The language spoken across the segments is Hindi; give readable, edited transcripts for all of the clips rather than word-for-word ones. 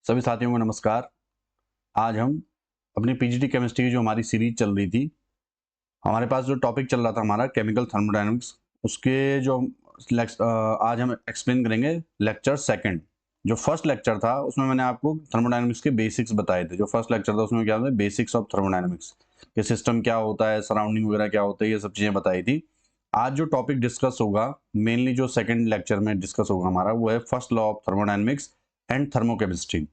सभी साथियों को नमस्कार। आज हम अपनी पीजीटी केमिस्ट्री की जो हमारी सीरीज चल रही थी, हमारे पास जो टॉपिक चल रहा था हमारा केमिकल थर्मोडायनामिक्स, उसके जो आज हम एक्सप्लेन करेंगे लेक्चर सेकंड। जो फर्स्ट लेक्चर था उसमें मैंने आपको थर्मोडायनामिक्स के बेसिक्स बताए थे। जो फर्स्ट लेक्चर था उसमें क्या था, बेसिक्स ऑफ थर्मोडायनामिक्स के सिस्टम क्या होता है, सराउंडिंग वगैरह क्या होता है, ये सब चीज़ें बताई थी। आज जो टॉपिक डिस्कस होगा, मेनली जो सेकंड लेक्चर में डिस्कस होगा हमारा, वो है first law of thermodynamics and thermochemistry.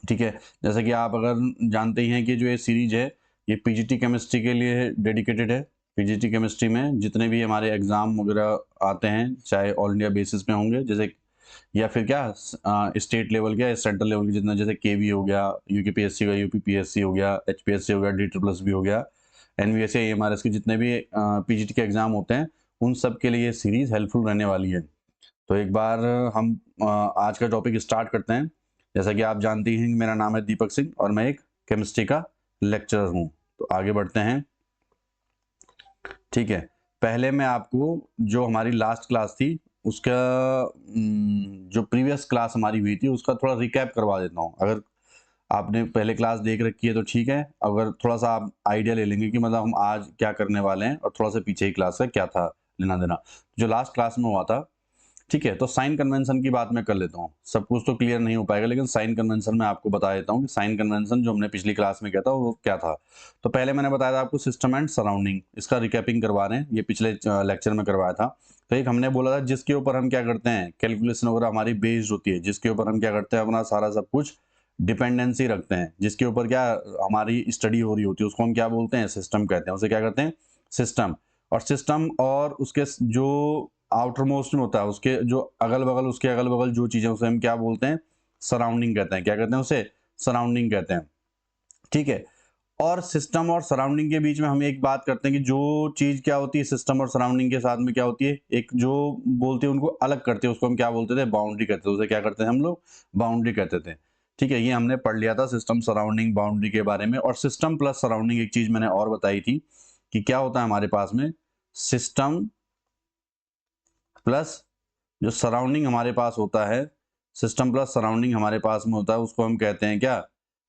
ठीक है। जैसे कि आप अगर जानते ही हैं कि जो ये सीरीज है, ये पीजीटी केमिस्ट्री के लिए डेडिकेटेड है। पीजीटी केमिस्ट्री में जितने भी हमारे एग्जाम वगैरह आते हैं, चाहे ऑल इंडिया बेसिस पे होंगे, जैसे या फिर क्या स्टेट लेवल के या सेंट्रल लेवल के, जितना जैसे केवी हो गया, यूकेपीएससी हो गया, यूपीपीएससी हो गया, एचपीएससी हो गया, डी ट्रिपल्स भी हो गया, एनवीएसए एमआरएस के जितने भी पीजीटी के एग्जाम होते हैं, उन सब के लिए ये सीरीज हेल्पफुल रहने वाली है। तो एक बार हम आज का टॉपिक स्टार्ट करते हैं। जैसा कि आप जानती हैं कि मेरा नाम है दीपक सिंह और मैं एक केमिस्ट्री का लेक्चरर हूं। तो आगे बढ़ते हैं। ठीक है। पहले मैं आपको जो हमारी लास्ट क्लास थी उसका जो प्रीवियस क्लास हमारी हुई थी उसका थोड़ा रिकैप करवा देता हूं। अगर आपने पहले क्लास देख रखी है तो ठीक है, अगर थोड़ा सा आप आइडिया ले लेंगे कि मतलब हम आज क्या करने वाले हैं और थोड़ा सा पीछे की क्लास का क्या था लेना देना। जो लास्ट क्लास में हुआ था, ठीक है, तो साइन कन्वेंशन की बात मैं कर लेता हूँ। सब कुछ तो क्लियर नहीं हो पाएगा, लेकिन साइन कन्वेंशन मैं आपको बता देता हूँ कि साइन कन्वेंशन जो हमने पिछली क्लास में किया था वो क्या था। तो पहले मैंने बताया था आपको सिस्टम एंड सराउंडिंग, इसका रिकैपिंग करवा रहे हैं, ये पिछले लेक्चर में करवाया था। तो एक हमने बोला था जिसके ऊपर हम क्या करते हैं, कैलकुलेशन वगैरह हमारी बेस्ड होती है, जिसके ऊपर हम क्या करते हैं, अपना सारा सब कुछ डिपेंडेंसी रखते हैं, जिसके ऊपर क्या हमारी स्टडी हो रही होती है, उसको हम क्या बोलते हैं, सिस्टम कहते हैं। उसे क्या करते हैं, सिस्टम। और सिस्टम और उसके जो आउटर मोस्ट में होता है, उसके जो अगल बगल, उसके अगल बगल जो चीजें, उसे हम क्या बोलते हैं, सराउंडिंग कहते हैं। क्या कहते हैं उसे, सराउंडिंग कहते हैं। ठीक है। और सिस्टम और सराउंडिंग के बीच में हम एक बात करते हैं कि जो चीज क्या होती है सिस्टम और सराउंडिंग के साथ में क्या होती है, एक जो बोलते हैं उनको अलग करते हैं, उसको हम क्या बोलते थे, बाउंड्री कहते थे। उसे क्या करते थे हम लोग, बाउंड्री कहते थे। ठीक है, ये हमने पढ़ लिया था सिस्टम सराउंडिंग बाउंड्री के बारे में। और सिस्टम प्लस सराउंडिंग एक चीज मैंने और बताई थी कि क्या होता है हमारे पास में, सिस्टम प्लस जो सराउंडिंग हमारे पास होता है, सिस्टम प्लस सराउंडिंग हमारे पास में होता है, उसको हम कहते हैं क्या,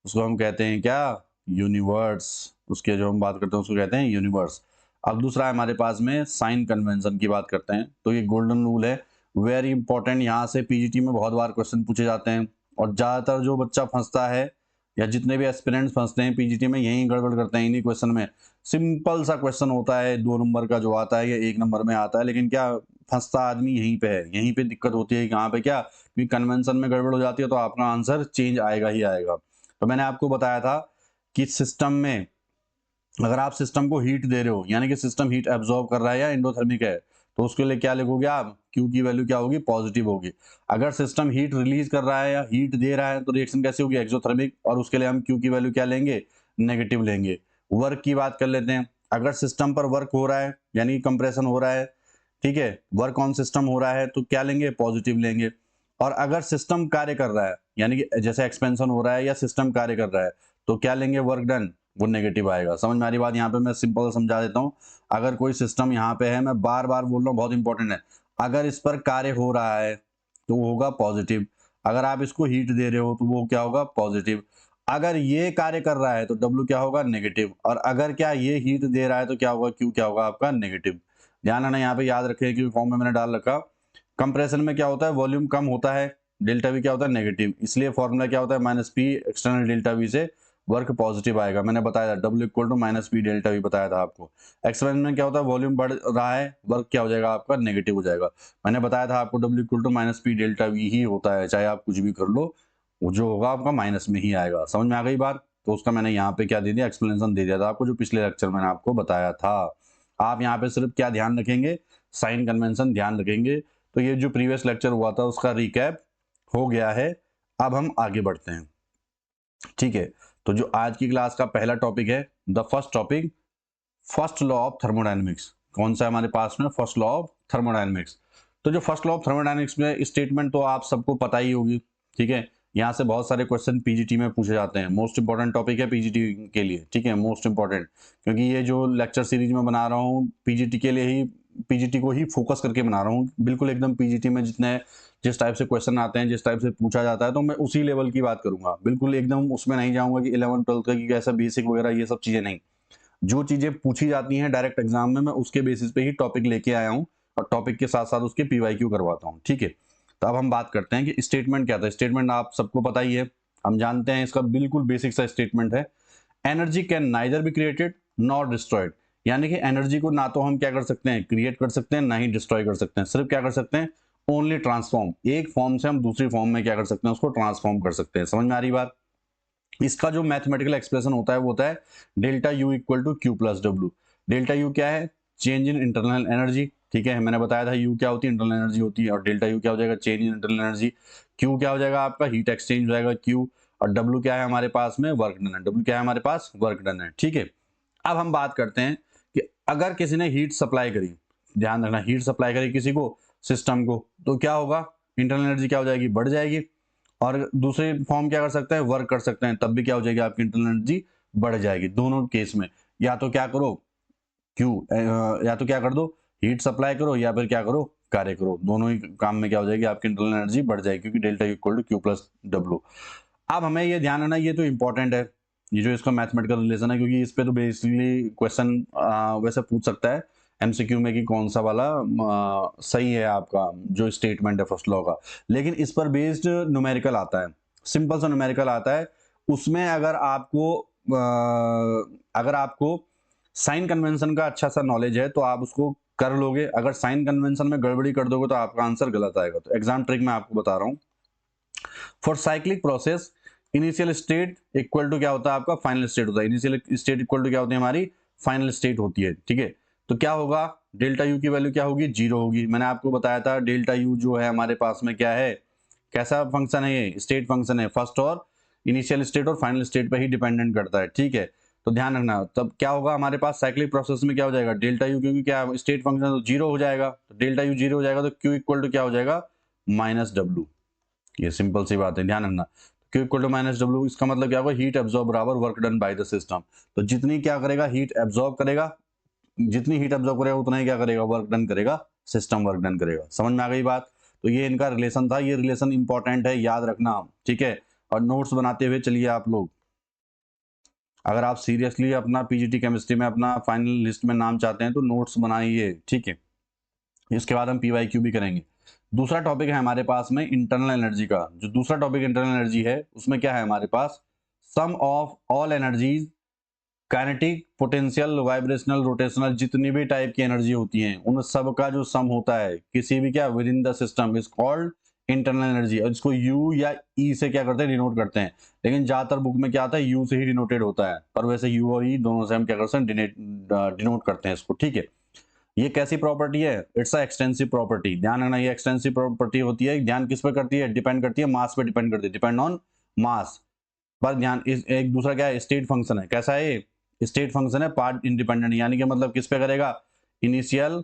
उसको हम कहते हैं क्या, यूनिवर्स। उसके जो हम बात करते हैं उसको कहते हैं यूनिवर्स। अब दूसरा है हमारे पास में साइन कन्वेंशन की बात करते हैं। तो ये गोल्डन रूल है, वेरी इंपॉर्टेंट। यहाँ से पीजीटी में बहुत बार क्वेश्चन पूछे जाते हैं और ज्यादातर जो बच्चा फंसता है या जितने भी एस्पिरेंट्स फंसते हैं पीजीटी में, यही गड़बड़ करते हैं इन्हीं क्वेश्चन में। सिंपल सा क्वेश्चन होता है, 2 नंबर का जो आता है या 1 नंबर में आता है, लेकिन क्या फंसता आदमी यहीं पे है, यहीं पे दिक्कत होती है। कहाँ पे, क्या, क्योंकि कन्वेंशन में गड़बड़ हो जाती है तो आपका आंसर चेंज आएगा ही आएगा। तो मैंने आपको बताया था कि सिस्टम में अगर आप सिस्टम को हीट दे रहे हो, यानी कि सिस्टम हीट एब्जॉर्ब कर रहा है या एंडोथर्मिक है, तो उसके लिए क्या लिखोगे आप, क्यू की वैल्यू क्या होगी, पॉजिटिव होगी। अगर सिस्टम हीट रिलीज कर रहा है या हीट दे रहा है तो रिएक्शन कैसे होगी, एक्सोथर्मिक, और उसके लिए हम क्यू की वैल्यू क्या लेंगे, नेगेटिव लेंगे। वर्क की बात कर लेते हैं। अगर सिस्टम पर वर्क हो रहा है यानी कंप्रेशन हो रहा है, ठीक है, वर्क ऑन सिस्टम हो रहा है, तो क्या लेंगे, पॉजिटिव लेंगे। और अगर सिस्टम कार्य कर रहा है, यानी कि जैसे एक्सपेंशन हो रहा है या सिस्टम कार्य कर रहा है, तो क्या लेंगे, वर्क डन, वो नेगेटिव आएगा। समझ में आ रही बात। यहाँ पे मैं सिंपल समझा देता हूँ। अगर कोई सिस्टम यहाँ पे है, मैं बार बार बोल रहा हूँ, बहुत इंपॉर्टेंट है, अगर इस पर कार्य हो रहा है तो वो होगा पॉजिटिव। अगर आप इसको हीट दे रहे हो तो वो क्या होगा, पॉजिटिव। अगर ये कार्य कर रहा है तो डब्ल्यू क्या होगा, नेगेटिव। और अगर क्या ये हीट दे रहा है तो क्या होगा, क्यू क्या होगा आपका, नेगेटिव। ध्यान रखना, यहाँ पे याद रखें कि फॉर्म में मैंने डाल रखा। कंप्रेशन में क्या होता है, वॉल्यूम कम होता है, डेल्टा वी क्या होता है, नेगेटिव, इसलिए फॉर्मूला क्या होता है, minus P external delta V से वर्क पॉजिटिव आएगा। मैंने बताया था W equal to minus P delta V, बताया था आपको। एक्सपेरिमेंट में क्या होता है, वॉल्यूम बढ़ रहा है, वर्क क्या हो जाएगा आपका, नेगेटिव हो जाएगा। मैंने बताया था आपको W equal to minus P delta V ही होता है, चाहे आप कुछ भी कर लो, वो जो होगा आपका माइनस में ही आएगा। समझ में आ गई बात। तो उसका मैंने यहाँ पे क्या दे दिया, एक्सप्लेनेशन दे दिया था आपको, जो पिछले लेक्चर मैंने आपको बताया था। आप यहाँ पे सिर्फ क्या ध्यान रखेंगे, साइन कन्वेंशन ध्यान रखेंगे। तो ये जो प्रीवियस लेक्चर हुआ था उसका रिकैप हो गया है। अब हम आगे बढ़ते हैं। ठीक है। तो जो आज की क्लास का पहला टॉपिक है, the first topic, first law of thermodynamics. कौन सा है हमारे पास में, फर्स्ट लॉ ऑफ थर्मोडायनेमिक्स। तो जो फर्स्ट लॉ ऑफ थर्मोडायनेमिक्स में स्टेटमेंट तो आप सबको पता ही होगी। ठीक है, यहाँ से बहुत सारे क्वेश्चन पीजीटी में पूछे जाते हैं। मोस्ट इंपॉर्टेंट टॉपिक है पीजीटी के लिए। ठीक है, मोस्ट इंपॉर्टेंट, क्योंकि ये जो लेक्चर सीरीज में बना रहा हूँ पीजीटी के लिए ही पीजीटी को ही फोकस करके बना रहा हूँ, बिल्कुल एकदम पीजीटी में जिस टाइप से क्वेश्चन आते हैं, जिस टाइप से पूछा जाता है, तो मैं उसी लेवल की बात करूंगा, बिल्कुल एकदम उसमें नहीं जाऊंगा कि 11 12 का कि कैसा बेसिक वगैरह ये सब चीजें नहीं। जो चीजें पूछी जाती हैं डायरेक्ट एग्जाम में, मैं उसके बेसिस पे ही टॉपिक लेके आया हूँ और टॉपिक के साथ साथ उसके पीवाईक्यू करवाता हूँ, ठीक है। तो अब हम बात करते हैं कि स्टेटमेंट क्या था। स्टेटमेंट आप सबको पता ही है, हम जानते हैं, इसका बिल्कुल बेसिक सा स्टेटमेंट है, energy can neither be created not destroyed. यानी कि एनर्जी को ना तो हम क्या कर सकते हैं, क्रिएट कर सकते हैं, ना ही डिस्ट्रॉय कर सकते हैं, सिर्फ क्या कर सकते हैं, ओनली ट्रांसफॉर्म। एक फॉर्म से हम दूसरी फॉर्म में क्या कर सकते हैं, उसको ट्रांसफॉर्म कर सकते हैं। समझ में आ रही बात। इसका जो मैथमेटिकल एक्सप्रेशन होता है वो होता है delta U equal to Q plus W. Delta U क्या है, चेंज इन इंटरनल एनर्जी, ठीक है, मैंने बताया था यू क्या होती है, इंटरनल एनर्जी होती है, और डेल्टा यू क्या हो जाएगा, change in internal energy. Q क्या हो जाएगा आपका, हीट एक्सचेंज हो जाएगा क्यू, और डब्ल्यू क्या है हमारे पास में, वर्क डन है। डब्ल्यू क्या है हमारे पास, वर्क डन है, ठीक है। अब हम बात करते हैं कि अगर किसी ने हीट सप्लाई करी, ध्यान रखना, हीट सप्लाई करी किसी को, सिस्टम को, तो क्या होगा, इंटरनल एनर्जी क्या हो जाएगी, बढ़ जाएगी। और दूसरे फॉर्म क्या कर सकते हैं, वर्क कर सकते हैं, तब भी क्या हो जाएगी, आपकी इंटरनल एनर्जी बढ़ जाएगी। दोनों केस में या तो क्या करो, क्यू या तो क्या कर दो, हीट सप्लाई करो, या फिर क्या करो, कार्य करो, दोनों ही काम में क्या हो जाएगी, आपकी इंटरनल एनर्जी बढ़ जाएगी, क्योंकि delta equal to Q plus W. अब हमें ये ध्यान रखना, ये तो इंपॉर्टेंट है, ये जो इसका मैथमेटिकल रिलेशन है, क्योंकि इस पे तो बेसिकली क्वेश्चन वैसे पूछ सकता है एमसीक्यू में कि कौन सा वाला सही है आपका जो स्टेटमेंट है फर्स्ट लॉ का। लेकिन इस पर बेस्ड न्यूमेरिकल आता है, सिंपल सा न्यूमेरिकल आता है। उसमें अगर आपको साइन कन्वेंशन का अच्छा सा नॉलेज है तो आप उसको कर लोगे। अगर साइन कन्वेंशन में गड़बड़ी कर दोगे तो आपका आंसर गलत आएगा। तो एग्जाम ट्रिक मैं आपको बता रहा हूं। For cyclic process initial state equal to क्या होता है आपका, फाइनल स्टेट होता है। इनिशियल स्टेट इक्वल टू क्या होती है, हमारी फाइनल स्टेट होती है, ठीक है। तो क्या होगा, डेल्टा यू की वैल्यू क्या होगी, 0 होगी। मैंने आपको बताया था डेल्टा यू जो है हमारे पास में क्या है, कैसा फंक्शन है, ये स्टेट फंक्शन है, फर्स्ट और इनिशियल स्टेट और फाइनल स्टेट पे ही डिपेंडेंट करता है, ठीक है। तो ध्यान रखना, तब क्या होगा हमारे पास साइक्लिक प्रोसेस में क्या हो जाएगा, डेल्टा यू, क्योंकि क्या स्टेट फंक्शन तो 0 हो जाएगा, तो डेल्टा यू 0 हो जाएगा, तो क्यू इक्वल टू क्या हो जाएगा, माइनस डब्ल्यू। ये सिंपल सी बात है, ध्यान रखना। Q equal to minus W, इसका मतलब क्या होगा, हीट एब्जॉर्ब बराबर work done by the system. तो जितनी क्या करेगा, हीट एब्जॉर्ब करेगा, जितनी हीट एब्जॉर्ब करेगा उतना ही क्या करेगा, वर्क डन करेगा, सिस्टम वर्क डन करेगा। समझ में आ गई बात। तो ये इनका रिलेशन था, ये रिलेशन इंपॉर्टेंट है, याद रखना, ठीक है। और नोट्स बनाते हुए चलिए आप लोग, अगर आप सीरियसली अपना पीजीटी केमिस्ट्री में अपना फाइनल लिस्ट में नाम चाहते हैं तो नोट्स बनाइए, ठीक है। इसके बाद हम पीवाईक्यू भी करेंगे। दूसरा टॉपिक है हमारे पास में इंटरनल एनर्जी का। जो दूसरा टॉपिक इंटरनल एनर्जी है उसमें क्या है हमारे पास, sum of all energies, kinetic, potential, vibrational, rotational, जितनी भी टाइप की एनर्जी होती हैं उन सब का जो सम होता है किसी भी क्या with in the system is called internal energy. और इसको यू या ई से क्या करते हैं, डिनोट करते हैं। लेकिन ज्यादातर बुक में क्या आता है, यू से ही डिनोटेड होता है, पर वैसे यू और ई दोनों से हम क्या करते हैं, डिनोट करते हैं इसको, ठीक है। ये कैसी प्रॉपर्टी है, इट्स अ एक्सटेंसिव प्रॉपर्टी। ध्यान रखना, ये एक्सटेंसिव प्रॉपर्टी होती है, ध्यान किस पर करती है, डिपेंड करती है मास पे, डिपेंड करती है, डिपेंड ऑन मास पर। ध्यान इस एक दूसरा क्या है, स्टेट फंक्शन है। कैसा है ये, स्टेट फंक्शन है, पार्ट इंडिपेंडेंट, यानी कि मतलब किस पे करेगा, initial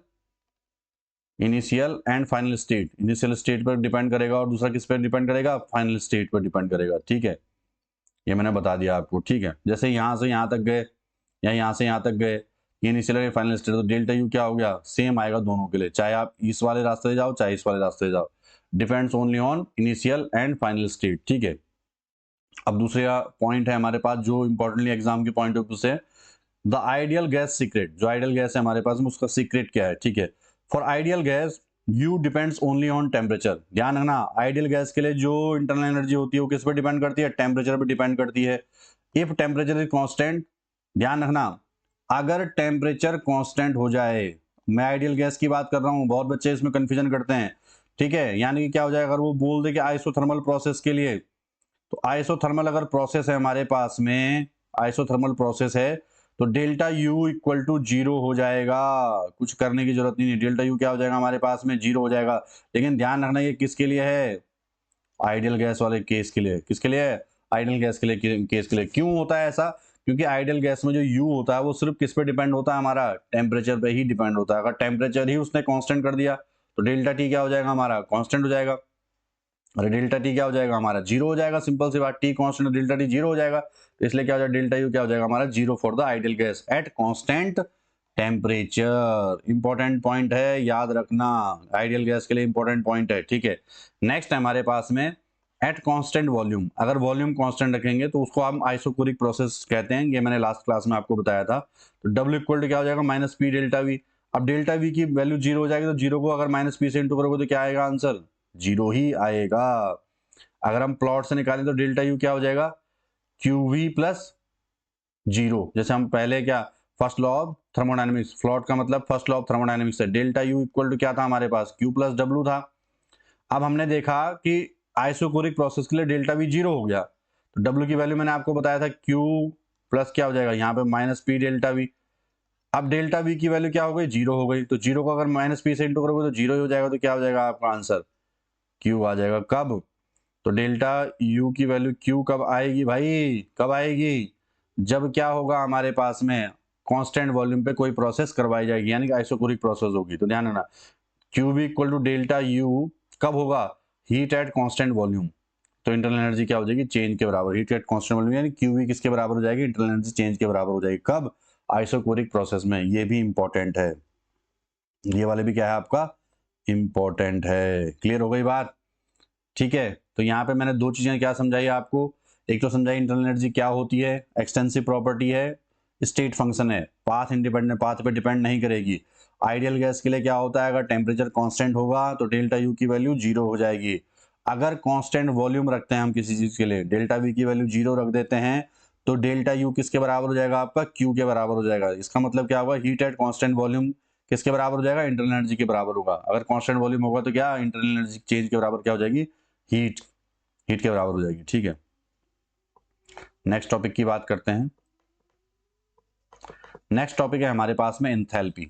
and final state. Initial state पर डिपेंड करेगा और दूसरा किस पे डिपेंड करेगा, फाइनल स्टेट पर डिपेंड करेगा, ठीक है। ये मैंने बता दिया आपको, ठीक है। जैसे यहां से यहां तक गए या यहां से यहां तक गए, ये इनिशियल और फाइनल स्टेट, तो डेल्टा यू क्या हो गया, सेम आएगा दोनों के लिए, चाहे आप इस वाले रास्ते से जाओ चाहे इस वाले रास्ते से जाओ, depends only on initial and final state, ठीक है। अब दूसरा पॉइंट है हमारे पास जो इंपॉर्टेंटली एग्जाम के पॉइंट ऑफ व्यू से, द आइडियल गैस सीक्रेट। जो आइडियल गैस है हमारे पास में उसका सीक्रेट क्या है, ठीक है। For ideal gas you depends only on temperature. ध्यान रखना, आइडियल गैस के लिए जो इंटरनल एनर्जी होती है वो किस पर डिपेंड करती है, टेम्परेचर पर डिपेंड करती है। इफ टेम्परेचर इज कांस्टेंट, ध्यान रखना, अगर टेम्परेचर कांस्टेंट हो जाए, मैं आइडियल गैस की बात कर रहा हूं, बहुत बच्चे इसमें कंफ्यूजन करते हैं, ठीक है। यानी कि क्या हो जाएगा, अगर वो बोल दे कि आइसोथर्मल प्रोसेस के लिए, तो आइसोथर्मल अगर प्रोसेस है हमारे पास में, आइसोथर्मल प्रोसेस है, तो डेल्टा यू इक्वल टू 0 हो जाएगा, कुछ करने की जरूरत नहीं है, डेल्टा यू क्या हो जाएगा हमारे पास में, 0 हो जाएगा। लेकिन ध्यान रखना ये किसके लिए है, आइडियल गैस वाले केस के लिए। किसके लिए है, आइडियल गैस के लिए, केस के लिए। क्यों होता है ऐसा, क्योंकि आइडियल गैस में जो यू होता है वो सिर्फ किस पे डिपेंड होता है, हमारा टेम्परेचर पे ही डिपेंड होता है। अगर टेम्परेचर ही उसने कांस्टेंट कर दिया तो डेल्टा टी क्या हो जाएगा, हमारा कांस्टेंट हो जाएगा। अरे डेल्टा टी क्या हो जाएगा, हमारा 0 हो जाएगा, सिंपल सी बात, टी कांस्टेंट, डेल्टा टी 0 हो जाएगा। तो इसलिए क्या हो जाएगा, डेल्टा यू क्या हो जाएगा हमारा 0 for the ideal gas at constant temperature. Important point है, याद रखना, आइडियल गैस के लिए इंपॉर्टेंट पॉइंट है, ठीक है। नेक्स्ट है हमारे पास में एट कांस्टेंट वॉल्यूम। अगर वॉल्यूम कांस्टेंट रखेंगे तो उसको हम आइसोकोरिक प्रोसेस कहते हैं, ये मैंने लास्ट क्लास में आपको बताया था। तो डब्ल्यू इक्वल टू क्या हो जाएगा, माइनस पी डेल्टा वी। अब डेल्टा वी की वैल्यू जीरो हो जाएगी, तो जीरो को अगर माइनस पी से इंटू करोगे तो क्या आएगा आंसर, जीरो ही आएगा। अगर हम प्लॉट से निकालें तो डेल्टा यू क्या हो जाएगा, क्यू वी प्लस जीरो। जैसे हम पहले क्या, first law of thermodynamics, plot का मतलब फर्स्ट लॉ ऑफ थर्मोडायनेमिक्स है। डेल्टा यू इक्वल टू क्या था हमारे पास, क्यू प्लस डब्ल्यू था। अब हमने देखा कि आइसोकोरिक प्रोसेस के लिए डेल्टा वी जीरो हो गया, तो डब्ल्यू की वैल्यू मैंने आपको बताया था क्यू प्लस क्या हो जाएगा, यहाँ पे माइनस पी डेल्टा वी। अब डेल्टा वी की वैल्यू क्या हो गई, जीरो हो गई, तो जीरो को अगर माइनस पी से इंटू करोगे तो जीरो ही हो जाएगा, तो क्या हो जाएगा आपका आंसर, क्यू आ जाएगा। कब, तो डेल्टा यू की वैल्यू क्यू कब आएगी भाई, कब आएगी, जब क्या होगा हमारे पास में कांस्टेंट वॉल्यूम पे कोई प्रोसेस करवाई जाएगी, यानी कि आइसोकोरिक प्रोसेस होगी। तो ध्यान रखना, Q be equal to delta U कब होगा, हीट एट कांस्टेंट वॉल्यूम। तो इंटरनल एनर्जी क्या हो जाएगी, चेंज के बराबर, हीट एट कांस्टेंट वॉल्यूम, यानी क्यू बी किसके बराबर हो जाएगी, इंटरनल एनर्जी चेंज के बराबर हो जाएगी। कब, आइसोकोरिक प्रोसेस में। ये भी इंपॉर्टेंट है, ये वाले भी क्या है आपका, इंपॉर्टेंट है। क्लियर हो गई बात, ठीक है। तो यहाँ पे मैंने दो चीजें क्या समझाई आपको, एक तो समझाई इंटरनल एनर्जी क्या होती है, एक्सटेंसिव प्रॉपर्टी है, स्टेट फंक्शन है, पाथ इंडिपेंडेंट, पाथ पे डिपेंड नहीं करेगी। आइडियल गैस के लिए क्या होता है, अगर टेम्परेचर कांस्टेंट होगा तो डेल्टा यू की वैल्यू जीरो हो जाएगी। अगर कांस्टेंट वॉल्यूम रखते हैं हम किसी चीज के लिए, डेल्टा वी की वैल्यू जीरो रख देते हैं, तो डेल्टा यू किसके बराबर हो जाएगा आपका, क्यू के बराबर हो जाएगा। इसका मतलब क्या होगा, हीट एट कांस्टेंट वॉल्यूम किसके बराबर हो जाएगा, इंटरनल एनर्जी के बराबर होगा। अगर कांस्टेंट वॉल्यूम होगा तो क्या, इंटरनल एनर्जी चेंज के बराबर क्या हो जाएगी, हीट, हीट के बराबर हो जाएगी, ठीक है। नेक्स्ट टॉपिक की बात करते हैं। नेक्स्ट टॉपिक है हमारे पास में एंथैल्पी,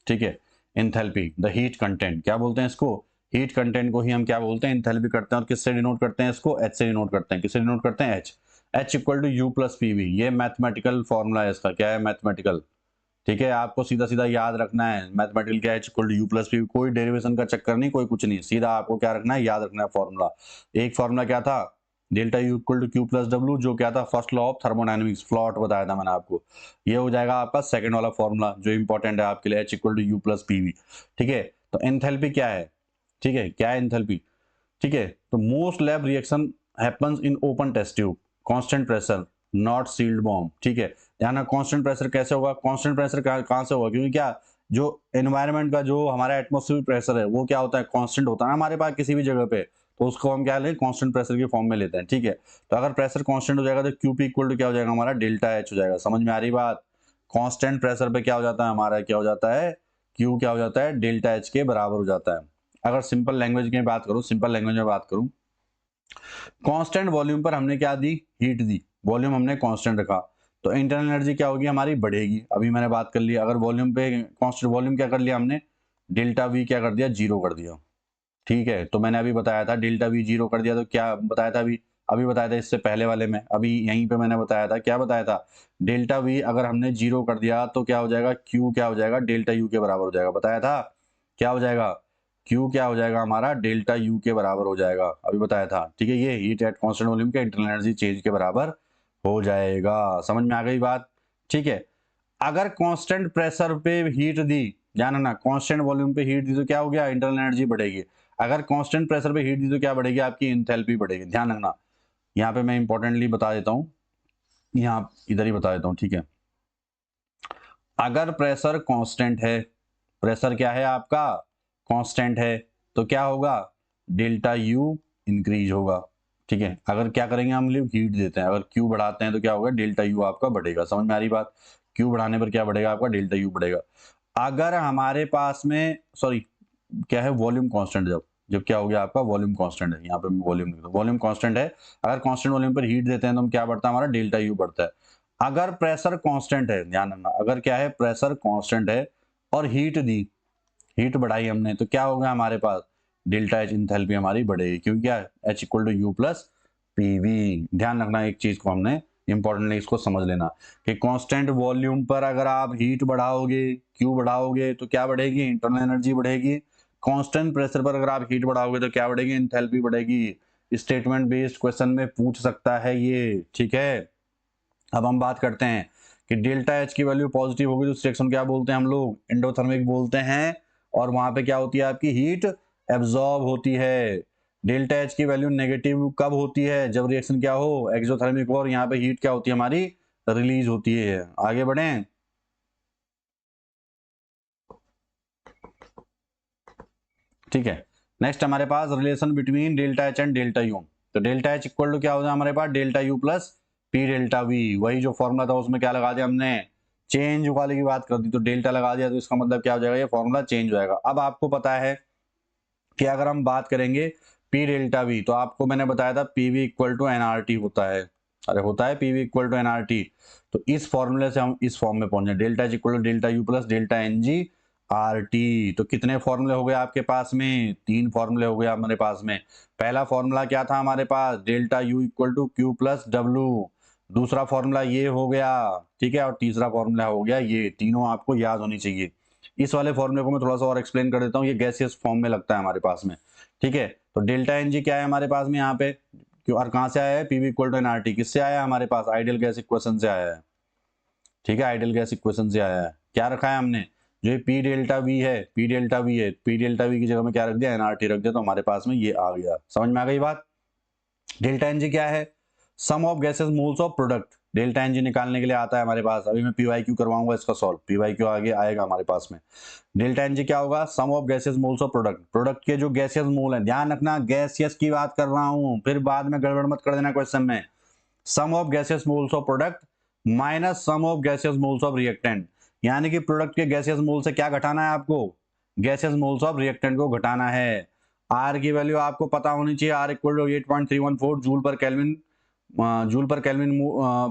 ठीक है। एंथैल्पी, द हीट कंटेंट, क्या बोलते हैं इसको, हीट कंटेंट को ही हम क्या बोलते हैं, एंथैल्पी करते हैं। और किससे डिनोट करते हैं इसको, एच से डिनोट करते हैं। किससे डिनोट करते हैं, H. H equal to U plus P V, ये मैथमेटिकल फॉर्मूला है इसका, क्या है, मैथमेटिकल, ठीक है। आपको सीधा सीधा याद रखना है, मैथमेटिकल क्या है, H equal to U plus P V, कोई डेरिवेशन का चक्कर नहीं, कोई कुछ नहीं, सीधा आपको क्या रखना है, याद रखना है फॉर्मूला। एक फॉर्मूला क्या था, delta U equal to Q plus W, जो क्या था, फर्स्ट लॉ ऑफ थर्मोडायनेमिक्स, फ्लॉट बताया था मैंने आपको। ये हो जाएगा आपका सेकंड वाला फॉर्मूला जो इंपॉर्टेंट है आपके लिए, H equal to U plus P V, ठीक है। तो एंथैल्पी क्या है, ठीक है, क्या है एंथैल्पी, ठीक है। तो most lab reaction happens in open test tube, constant pressure, not sealed bomb, ठीक है। ध्यान, कांस्टेंट प्रेशर कैसे होगा, कांस्टेंट प्रेशर कहां से होगा, क्योंकि क्या, जो एनवायरनमेंट का जो हमारा एटमॉस्फेरिक प्रेशर है वो क्या होता है, कांस्टेंट होता है ना हमारे पास किसी भी जगह पे, तो उसको हम क्या लें, कांस्टेंट प्रेशर की फॉर्म में लेते हैं, ठीक है। तो अगर प्रेशर कांस्टेंट हो जाएगा तो क्यू पी इक्वल टू क्या हो जाएगा हमारा, डेल्टा एच हो जाएगा। समझ में आ रही बात, कांस्टेंट प्रेशर पे क्या हो जाता है हमारा, क्या हो जाता है, क्यू क्या हो जाता है, डेल्टा एच के बराबर हो जाता है। अगर सिंपल लैंग्वेज की बात करूं, सिंपल लैंग्वेज में बात करूं, कांस्टेंट वॉल्यूम पर हमने क्या दी, हीट दी, वॉल्यूम हमने कांस्टेंट रखा, तो इंटरनल एनर्जी क्या होगी हमारी, बढ़ेगी। अभी मैंने बात कर ली, अगर वॉल्यूम पे कांस्टेंट वॉल्यूम क्या कर लिया हमने, डेल्टा वी क्या कर दिया, जीरो कर दिया, ठीक है। तो मैंने अभी बताया था डेल्टा वी जीरो कर दिया, तो क्या बताया था अभी, अभी बताया था इससे पहले वाले में, अभी यहीं पे मैंने बताया था, क्या बताया था, डेल्टा वी अगर हमने जीरो कर दिया तो क्या हो जाएगा, क्यू क्या हो जाएगा, डेल्टा यू के बराबर हो जाएगा, बताया था, क्या हो जाएगा, क्यू क्या हो जाएगा हमारा, डेल्टा यू के बराबर हो जाएगा, अभी बताया था, ठीक है। ये हीट एट कांस्टेंट वॉल्यूम के इंटरनल एनर्जी चेंज के बराबर हो जाएगा। समझ में आ गई बात, ठीक है। अगर कांस्टेंट प्रेशर पे हीट दी, ध्यान रखना, कांस्टेंट वॉल्यूम पे हीट दी तो क्या हो गया, इंटरनल एनर्जी बढ़ेगी। अगर कांस्टेंट प्रेशर पे हीट दी तो क्या बढ़ेगी, आपकी एंथैल्पी बढ़ेगी। ध्यान रखना, यहाँ पे मैं इंपॉर्टेंटली बता देता हूँ, यहाँ इधर ही बता देता हूँ, ठीक है। अगर प्रेशर कांस्टेंट है, प्रेशर क्या है आपका, कांस्टेंट है, तो क्या होगा, डेल्टा यू इंक्रीज होगा, ठीक है। अगर क्या करेंगे हम लोग, हीट देते हैं, अगर क्यू बढ़ाते हैं तो क्या होगा, डेल्टा यू आपका बढ़ेगा। समझ में आ रही बात, क्यू बढ़ाने पर क्या बढ़ेगा आपका, डेल्टा यू बढ़ेगा। अगर हमारे पास में, सॉरी, क्या है, वॉल्यूम कांस्टेंट, जब जब क्या हो गया आपका, वॉल्यूम कांस्टेंट है, यहाँ पे वॉल्यूम लिख दो, वॉल्यूम कांस्टेंट है, अगर कांस्टेंट वॉल्यूम पर हीट देते हैं तो हम क्या बढ़ता है हमारा, डेल्टा यू बढ़ता है। अगर प्रेशर कांस्टेंट है, ध्यान रखना, अगर क्या है, प्रेशर कांस्टेंट है और हीट दी, हीट बढ़ाई हमने, तो क्या होगा हमारे पास, डेल्टा एच इंथैल्पी हमारी बढ़ेगी, क्योंकि क्या, H equal to U plus P V. ध्यान रखना एक चीज को हमने इंपॉर्टेंटली इसको समझ लेना कि कांस्टेंट वॉल्यूम पर अगर आप हीट बढ़ाओगे, क्यू बढ़ाओगे, तो क्या बढ़ेगी, इंटरनल एनर्जी बढ़ेगी। कांस्टेंट प्रेशर पर अगर आप हीट बढ़ाओगे तो क्या बढ़ेगी, एंथैल्पी बढ़ेगी। स्टेटमेंट बेस्ड क्वेश्चन में पूछ सकता है ये, ठीक है। अब हम बात करते हैं कि डेल्टा एच की वैल्यू पॉजिटिव होगी तो उस रिएक्शन क्या बोलते हैं हम लोग, एंडोथर्मिक बोलते हैं। और वहां पे क्या होती है आपकी हीट एब्जॉर्ब होती है। डेल्टा एच की वैल्यू नेगेटिव कब होती है, जब रिएक्शन क्या हो, एक्सोथर्मिक हो, और यहाँ पे हीट क्या होती है हमारी, रिलीज होती है। आगे बढ़ें। ठीक है, नेक्स्ट हमारे पास relation between delta H and delta U. तो डेल्टा एच इक्वल टू क्या होता है हमारे पास, delta U plus P delta V. वही जो फॉर्मूला था उसमें क्या लगा दिया हमने, चेंज वाले की बात कर दी, तो डेल्टा लगा दिया, तो इसका मतलब क्या हो जाएगा, ये फॉर्मूला चेंज हो जाएगा। अब आपको पता है कि अगर हम बात करेंगे पी डेल्टा वी, तो आपको मैंने बताया था पीवी इक्वल टू एनआरटी होता है। अरे होता है पीवी इक्वल टू एनआरटी। तो इस फॉर्मूले से हम इस फॉर्म में पहुंचे, delta H equal to delta U plus delta N G R T. तो कितने फॉर्मूले हो गए आपके पास में, 3 फॉर्मूले हो गए हमारे पास में। पहला फॉर्मूला क्या था हमारे पास, delta U equal to Q plus W. दूसरा फॉर्मूला ये हो गया, ठीक है, और तीसरा फॉर्मूला हो गया ये। तीनों आपको याद होनी चाहिए। इस वाले फॉर्मूले को मैं थोड़ा सा और एक्सप्लेन कर देता हूँ, ये गैसियस फॉर्म में लगता है हमारे पास में। ठीक है, तो डेल्टा एन जी क्या है हमारे पास में यहाँ पे, क्यों और कहां से आया है, पीवी इक्वल टू एनआरटी, किससे आया है हमारे पास, आइडियल गैस इक्वेशन से आया है। ठीक है, आइडियल गैस इक्वेशन से आया है। क्या रखा है हमने, जो पी डेल्टा वी है, पी डेल्टा वी है, पी डेल्टा वी की जगह में क्या रख दिया, एनआरटी रख दिया, तो हमारे पास में ये आ गया। समझ में आ गई बात। डेल्टा एनजी क्या है, sum of gases moles of product. Delta NG निकालने के लिए आता है हमारे पास, अभी मैं पीवाईक्यू करवाऊंगा इसका सॉल्व, पीवाईक्यू आगे आएगा हमारे पास में। डेल्टा एनजी क्या होगा, sum of gases moles of product. Product के जो गैसियस मोल है, ध्यान रखना गैसियस की बात कर रहा हूं, फिर बाद में गड़बड़ मत कर देना क्वेश्चन में। Sum of gaseous moles of product minus sum of gaseous moles of reactant. यानी कि प्रोडक्ट के गैसियस मोल से क्या घटाना है आपको, गैसियस मोल्स ऑफ रिएक्टेंट को घटाना है। आर की वैल्यू आपको पता होनी चाहिए, R equal to 8.314 joule per kelvin. Joule per kelvin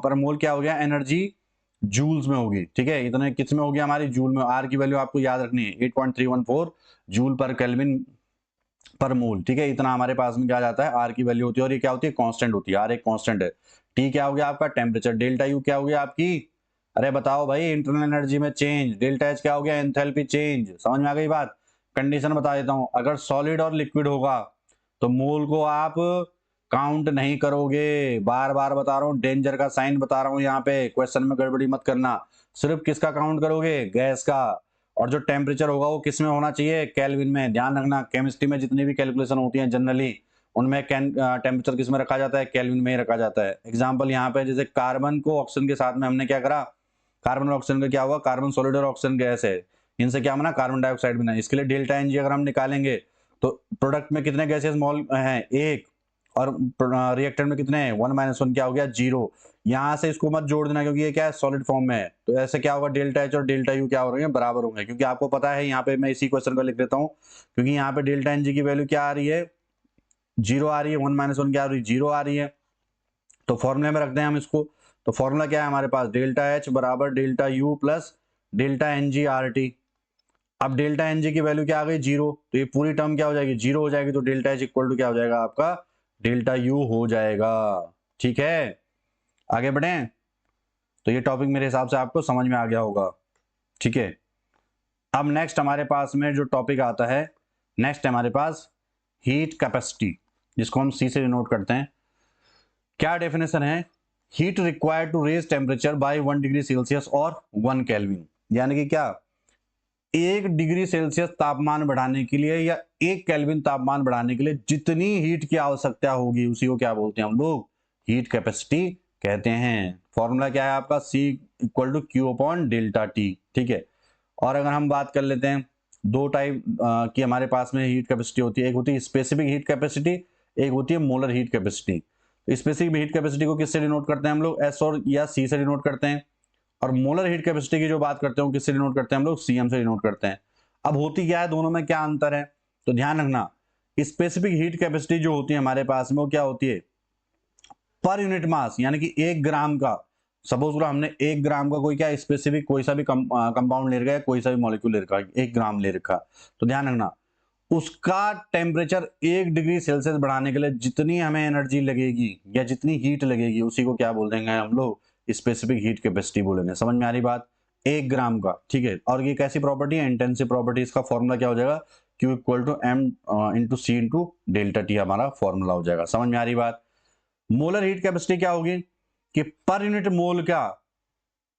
per mole क्या हो गया, एनर्जी जूल्स में होगी। ठीक है, इतने किस में होगी हमारी, जूल में। आर की वैल्यू आपको याद रखनी है 8.314 जूल पर केल्विन पर मोल। ठीक है, इतना हमारे पास में क्या जाता है, आर की वैल्यू होती है, और ये क्या होती है, कांस्टेंट होती है। आर एक कांस्टेंट है। टी क्या हो गया आपका, टेम्परेचर। डेल्टा यू क्या हो गया आपकी, अरे बताओ भाई, इंटरनल एनर्जी में चेंज। डेल्टा एच क्या हो गया, एंथैल्पी चेंज। समझ में आ गई बात। कंडीशन बता देता हूं, अगर सॉलिड और लिक्विड होगा तो मोल को आप काउंट नहीं करोगे। बार बार बता रहा हूं, डेंजर का साइन बता रहा हूं, यहाँ पे क्वेश्चन में गड़बड़ी मत करना। सिर्फ किसका काउंट करोगे, गैस का। और जो टेम्परेचर होगा वो किस में होना चाहिए, केल्विन में। ध्यान रखना, केमिस्ट्री में जितनी भी कैलकुलेशन होती है जनरली, उनमें टेम्परेचर किस में रखा जाता है, केल्विन में ही रखा जाता है। एग्जांपल यहाँ पे जैसे कार्बन को ऑक्सीजन के साथ में हमने क्या करा, कार्बन और ऑक्सीजन का क्या हुआ, कार्बन सॉलिड और ऑक्सीजन गैस है, इनसे क्या बना, कार्बन डाइऑक्साइड बना। इसके लिए डेल्टा एनजी अगर हम निकालेंगे तो प्रोडक्ट में कितने गैसेस मॉल हैं, एक, और रिएक्टेंट में कितने हैं, 1 - 1, क्या हो गया, 0। यहां से इसको मत जोड़ देना, क्योंकि ये क्या है, सॉलिड फॉर्म में है। तो ऐसे क्या होगा, डेल्टा एच और डेल्टा यू क्या हो रहे हैं, बराबर होंगे। क्योंकि आपको पता है, यहाँ पे मैं इसी क्वेश्चन को लिख देता हूँ, क्योंकि यहाँ पे डेल्टा एनजी की वैल्यू क्या आ रही है, 0 आ रही है, 1 - 1 क्या आ रही है, 0 आ रही है। तो फॉर्मूले में रखते हैं हम इसको। तो फॉर्मूला क्या है हमारे पास, डेल्टा एच बराबर delta U plus delta N G R T. अब डेल्टा एन जी की वैल्यू क्या आ गई, 0, तो ये पूरी टर्म क्या हो जाएगी, 0 हो जाएगी। तो डेल्टा एच इक्वल टू क्या हो जाएगा आपका, डेल्टा यू हो जाएगा। ठीक है, आगे बढ़े। तो ये टॉपिक मेरे हिसाब से आपको समझ में आ गया होगा। ठीक है, अब नेक्स्ट हमारे पास में जो टॉपिक आता है, नेक्स्ट हमारे पास हीट कैपेसिटी, जिसको हम सी से डिनोट करते हैं। क्या डेफिनेशन है, heat required to raise temperature by 1 degree Celsius और 1 केल्विन। यानी कि क्या, 1 डिग्री सेल्सियस तापमान बढ़ाने के लिए या 1 केल्विन तापमान बढ़ाने के लिए जितनी हीट की आवश्यकता होगी, उसी को क्या बोलते हैं हम लोग, हीट कैपेसिटी कहते हैं। फॉर्मूला क्या है आपका, C equal to Q upon delta T. ठीक है, और अगर हम बात कर लेते हैं, दो टाइप की हमारे पास में हीट कैपेसिटी होती है, एक होती है स्पेसिफिक हीट कैपेसिटी, एक होती है molar heat capacity. Specific heat capacity को किससे डिनोट करते हैं हम लोग, एस और या सी से डिनोट करते हैं। और मोलर हीट कैपेसिटी की जो बात करते हैं किससे डिनोट करते हैं हम लोग, सीएम से डिनोट करते हैं। अब होती क्या है, दोनों में क्या अंतर है, तो ध्यान रखना, स्पेसिफिक हीट कैपेसिटी जो होती है हमारे पास में, वो क्या होती है, पर यूनिट मास। यानी कि 1 ग्राम का, सपोज करो हमने 1 ग्राम का कोई क्या स्पेसिफिक कोई सा भी कंपाउंड ले रखा है, कोई सा भी मॉलिक्यूल ले रखा है, 1 ग्राम ले रखा, तो ध्यान रखना उसका टेम्परेचर 1 डिग्री सेल्सियस बढ़ाने के लिए जितनी हमें एनर्जी लगेगी या जितनी हीट लगेगी, उसी को क्या बोल देंगे हम लोग, स्पेसिफिक हीट कैपेसिटी बोलेंगे। समझ में आ रही बात, 1 ग्राम का। ठीक है, और ये कैसी प्रॉपर्टी है, इंटेंसिव प्रॉपर्टी। इसका फॉर्मूला क्या हो जाएगा, Q equal to M into C into delta T हमारा फॉर्मूला हो जाएगा। समझ में आ रही बात। मोलर हीट कैपेसिटी क्या होगी, कि पर यूनिट मोल का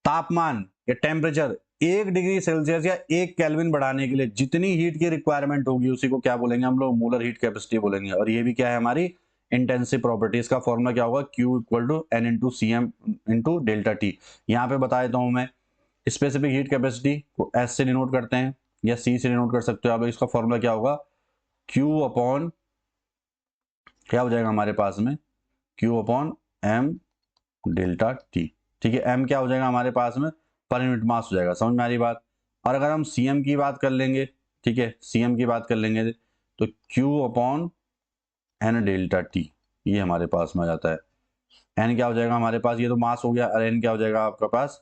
तापमान या टेम्परेचर 1 डिग्री सेल्सियस या 1 केल्विन बढ़ाने के लिए जितनी हीट की रिक्वायरमेंट होगी उसी को क्या बोलेंगे हम लोग, मोलर हीट कैपेसिटी बोलेंगे। और ये भी क्या है हमारी इंटेंसिव प्रॉपर्टी। इसका फॉर्मूला क्या होगा, Q equal to N into CM into delta T. यहाँ पे बता देता हूँ मैं, स्पेसिफिक हीट कैपेसिटी को S से डिनोट करते हैं या C से डिनोट कर सकते हो आप। इसका फॉर्मूला क्या होगा, Q अपॉन क्या हो जाएगा हमारे पास में, Q upon M delta T. ठीक है, M क्या हो जाएगा हमारे पास में, पर यूनिट मास हो जाएगा। समझ में आ रही बात। और अगर हम CM की बात कर लेंगे, ठीक है, CM की बात कर लेंगे तो Q upon N delta T, ये हमारे पास में आ जाता है। N क्या हो जाएगा हमारे पास, ये तो मास हो गया, और N क्या हो जाएगा आपका पास,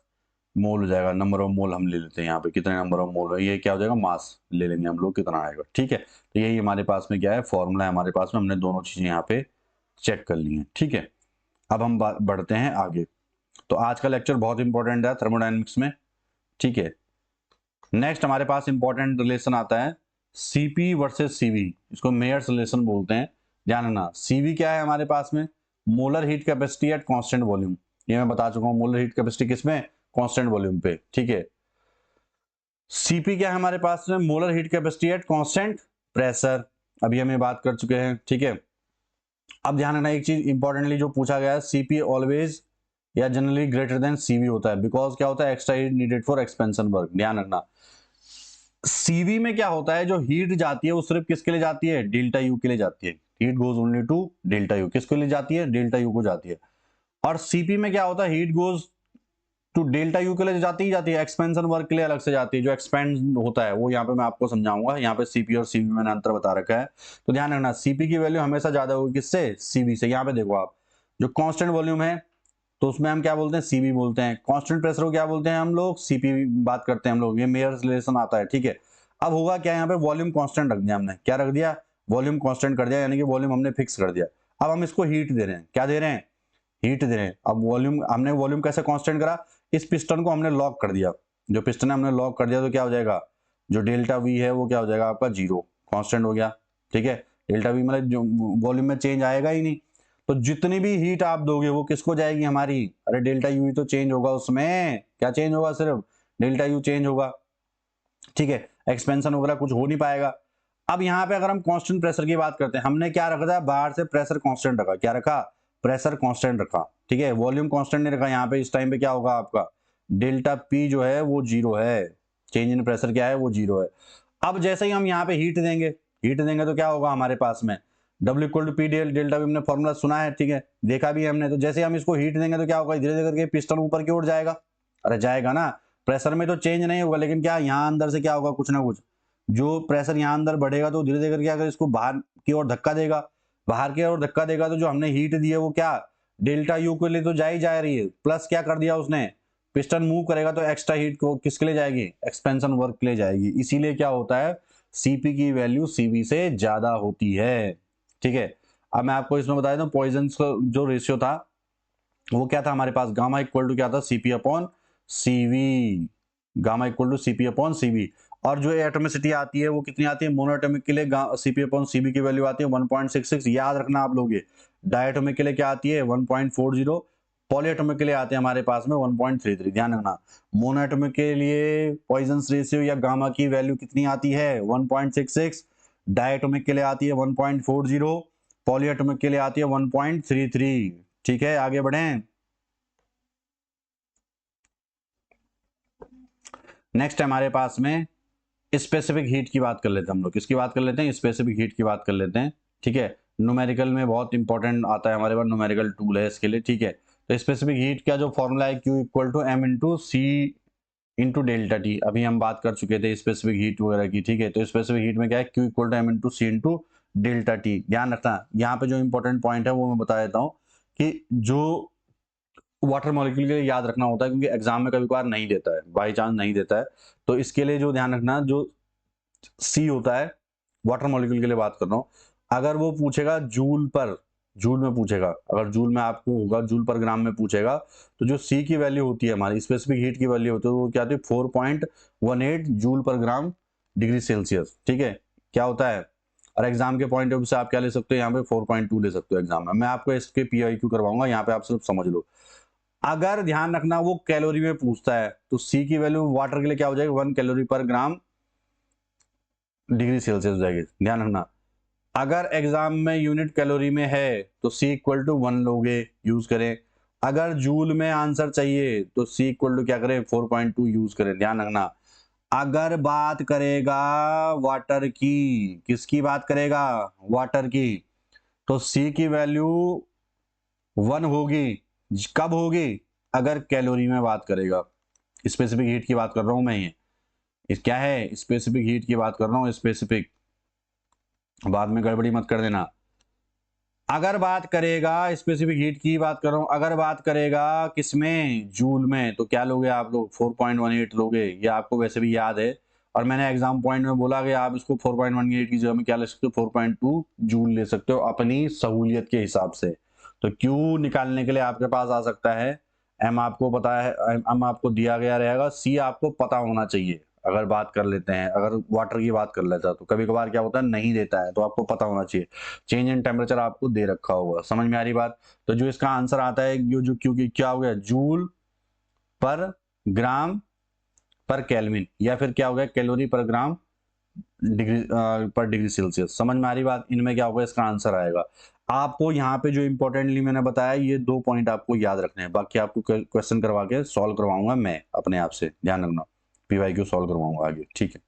मोल हो जाएगा। नंबर ऑफ मोल हम ले लेते हैं यहाँ पे, कितने नंबर ऑफ मोल है, ये क्या हो जाएगा, मास ले लेंगे हम लोग, कितना आएगा। ठीक है, तो यही हमारे पास में क्या है, फॉर्मूला है हमारे पास में। हमने दोनों चीजें यहाँ पे चेक कर ली हैं। ठीक है, अब हम बढ़ते हैं आगे। तो आज का लेक्चर बहुत इंपॉर्टेंट है थर्मोडायनेमिक्स में। ठीक है, नेक्स्ट हमारे पास इंपॉर्टेंट रिलेशन आता है सीपी वर्सेस सीवी। इसको मेयर्स रिलेशन बोलते हैं। ध्यान रखना, सीवी क्या है हमारे पास में, molar heat capacity eight constant volume. ये मैं बता चुका हूं, मोलर हीट कैपेसिटी किसमें, कांस्टेंट वॉल्यूम पे। ठीक है, सीपी क्या है हमारे पास में, molar heat capacity at constant pressure. अभी हम ये बात कर चुके हैं। ठीक है, अब ध्यान रखना एक चीज इंपॉर्टेंटली जो पूछा गया है, सीपी ऑलवेज या जनरली ग्रेटर देन सीवी होता है, बिकॉज क्या होता है, extra heat needed for expansion work. ध्यान रखना, सीवी में क्या होता है, जो हीट जाती है वो सिर्फ किसके लिए जाती है, डेल्टा यू के लिए जाती है। Heat goes only to delta U, किसके लिए जाती है, डेल्टा यू को जाती है। और सीपी में क्या होता है, heat goes to delta U के लिए जाती ही जाती है, एक्सपेंशन वर्क के लिए अलग से जाती है। जो एक्सपेंड होता है वो यहाँ पे मैं आपको समझाऊंगा। यहाँ पे सीपी और सीवी मैंने अंतर बता रखा है, तो ध्यान रखना सीपी की वैल्यू हमेशा ज्यादा होगी किससे, सीवी से। यहाँ पे देखो आप, जो कांस्टेंट वॉल्यूम है तो उसमें हम क्या बोलते हैं, सीवी बोलते हैं। कांस्टेंट प्रेशर को क्या बोलते हैं हम लोग, सीपी बात करते हैं हम लोग। ये मेयर्स रिलेशन आता है। ठीक है, अब होगा क्या, यहाँ पे वॉल्यूम कांस्टेंट रख दिया हमने, क्या रख दिया, वॉल्यूम कांस्टेंट कर दिया, यानी कि वॉल्यूम हमने फिक्स कर दिया। अब हम इसको हीट दे रहे हैं, क्या दे रहे हैं, हीट दे रहे हैं। अब वॉल्यूम, हमने वॉल्यूम कैसे कांस्टेंट करा, इस पिस्टन को हमने लॉक कर दिया। जो पिस्टन है हमने लॉक कर दिया तो क्या हो जाएगा, जो डेल्टा वी है वो क्या हो जाएगा आपका, जीरो, कांस्टेंट हो गया। ठीक है, डेल्टा वी मतलब जो वॉल्यूम में चेंज आएगा ही नहीं। तो जितनी भी हीट आप दोगे वो किसको जाएगी हमारी, अरे डेल्टा यू ही तो चेंज होगा उसमें, क्या चेंज होगा, सिर्फ डेल्टा यू चेंज होगा। ठीक है, एक्सपेंशन वगैरह कुछ हो नहीं पाएगा। अब यहाँ पे अगर हम कांस्टेंट प्रेशर की बात करते हैं, हमने क्या रखा था, बाहर से प्रेशर कांस्टेंट रखा, क्या रखा, प्रेशर कांस्टेंट रखा। ठीक है, वॉल्यूम कांस्टेंट नहीं रखा। यहाँ पे इस टाइम पे क्या होगा आपका, डेल्टा पी जो है वो जीरो है, चेंज इन प्रेशर क्या है, वो जीरो है। अब जैसे ही हम यहाँ पे हीट देंगे तो क्या होगा हमारे पास में, W equal to P delta P, हमने फॉर्मूला सुना है, ठीक है, देखा भी है हमने। तो जैसे हम इसको हीट देंगे तो क्या होगा, धीरे धीरे करके पिस्टन ऊपर की ओर जाएगा। अरे जाएगा ना, प्रेशर में तो चेंज नहीं होगा, लेकिन क्या यहाँ अंदर से क्या होगा, कुछ ना कुछ, जो प्रेशर यहाँ अंदर बढ़ेगा तो धीरे धीरे करके अगर इसको बाहर की ओर धक्का देगा, बाहर की ओर धक्का देगा तो जो हमने हीट दी है वो क्या, डेल्टा यू के लिए तो जा ही जा रही है, प्लस क्या कर दिया उसने, पिस्टन मूव करेगा तो एक्स्ट्रा हीट को किसके लिए जाएगी, एक्सपेंशन वर्क के लिए जाएगी। इसीलिए क्या होता है, सीपी की वैल्यू सीवी से ज्यादा होती है। ठीक है, अब मैं आपको इसमें बता देता हूँ, पॉइजन्स का जो रेशियो था वो क्या था हमारे पास, गामा इक्वल टू क्या था, CP upon CV, gamma equal to CP upon CV. और जो एटॉमिसिटी आती है वो कितनी आती है, मोनोएटॉमिक के लिए सीपी अपॉन सीबी की वैल्यू आती है 1.66, याद रखना आप लोग। ये डायटोमिक के लिए क्या आती है 1.40, पॉलीएटॉमिक के लिए आते हैं हमारे पास में 1.33। ध्यान रखना, मोनोएटॉमिक के लिए पॉइजन्स रेशियो या गामा की वैल्यू कितनी आती है 1.66, डायटोमिक के लिए आती है 1.40, पॉलीएटॉमिक के लिए आती है 1.33। ठीक है, आगे बढ़ें। नेक्स्ट हमारे पास में स्पेसिफिक हीट की बात कर लेते हैं हम लोग, किसकी बात कर लेते हैं, स्पेसिफिक हीट की बात कर लेते हैं। ठीक है, न्यूमेरिकल में बहुत इंपॉर्टेंट आता है हमारे पास, न्यूमेरिकल टूल है इसके लिए। ठीक है, तो स्पेसिफिक हीट का जो फॉर्मूला है Q equal to M into C into delta T. अभी हम बात कर चुके थे स्पेसिफिक हीट वगैरह की। ठीक है, तो स्पेसिफिक हीट में क्या है, Q equal to M into C into delta T. ध्यान रखना, यहाँ पे जो इंपॉर्टेंट पॉइंट है वो मैं बता देता हूँ कि जो वाटर मॉलिक्यूल के लिए याद रखना होता है, क्योंकि एग्जाम में कभी कभार नहीं देता है, बाई चांस नहीं देता है, तो इसके लिए जो ध्यान रखना, जो सी होता है वाटर मॉलिक्यूल के लिए बात कर रहा हूं, अगर वो पूछेगा जूल पर, जूल में पूछेगा, अगर जूल में आपको होगा, जूल पर ग्राम में पूछेगा, तो जो सी की वैल्यू होती है हमारी स्पेसिफिक हीट की वैल्यू होती है वो क्या होती है 4.18 जूल पर ग्राम डिग्री सेल्सियस। ठीक है, क्या होता है, और एग्जाम के पॉइंट ऑफ व्यू से आप क्या ले सकते हो, यहाँ पे 4.2 ले सकते हो एग्जाम में। मैं आपको इसके PIQ करवाऊंगा, यहाँ पे आप सिर्फ समझ लो। अगर ध्यान रखना वो कैलोरी में पूछता है तो सी की वैल्यू वाटर के लिए क्या हो जाएगी, 1 कैलोरी पर ग्राम डिग्री सेल्सियस हो जाएगी। ध्यान रखना अगर एग्जाम में यूनिट कैलोरी में है तो सी इक्वल टू 1 लोगे, यूज करें। अगर जूल में आंसर चाहिए तो सी इक्वल टू क्या करें, 4.2 यूज करें। ध्यान रखना अगर बात करेगा वाटर की, किसकी बात करेगा, वाटर की, तो सी की वैल्यू 1 होगी। कब होगी, अगर कैलोरी में बात करेगा। स्पेसिफिक हीट की बात कर रहा हूं मैं, ये इस क्या है, स्पेसिफिक हीट की बात कर रहा हूं, स्पेसिफिक, बाद में गड़बड़ी मत कर देना। अगर बात करेगा स्पेसिफिक हीट की बात कर रहा हूं, अगर बात करेगा किसमें, जूल में, तो क्या लोगे आप लोग, 4.18 लोगे। ये आपको वैसे भी याद है और मैंने एग्जाम पॉइंट में बोला कि आप इसको 4.18 की जगह में क्या ले सकते हो, 4.2 जूल ले सकते हो अपनी सहूलियत के हिसाब से। तो क्यू निकालने के लिए आपके पास आ सकता है, एम आपको पता है, एम आपको दिया गया रहेगा, सी आपको पता होना चाहिए। अगर बात कर लेते हैं, अगर वाटर की बात कर लेता है तो कभी कभार क्या होता है नहीं देता है, तो आपको पता होना चाहिए। चेंज इन टेम्परेचर आपको दे रखा होगा, समझ में आ रही बात। तो जो इसका आंसर आता है जो क्योंकि क्या हो गया, जूल पर ग्राम पर केल्विन, या फिर क्या हो गया, कैलोरी पर ग्राम डिग्री पर डिग्री सेल्सियस। समझ में आ रही बात, इनमें क्या होगा, इसका आंसर आएगा। आपको यहाँ पे जो इंपॉर्टेंटली मैंने बताया ये 2 पॉइंट आपको याद रखने हैं, बाकी आपको क्वेश्चन करवा के सॉल्व करवाऊंगा मैं अपने आप से, ध्यान रखना, पीवाईक्यू सॉल्व करवाऊंगा आगे, ठीक है।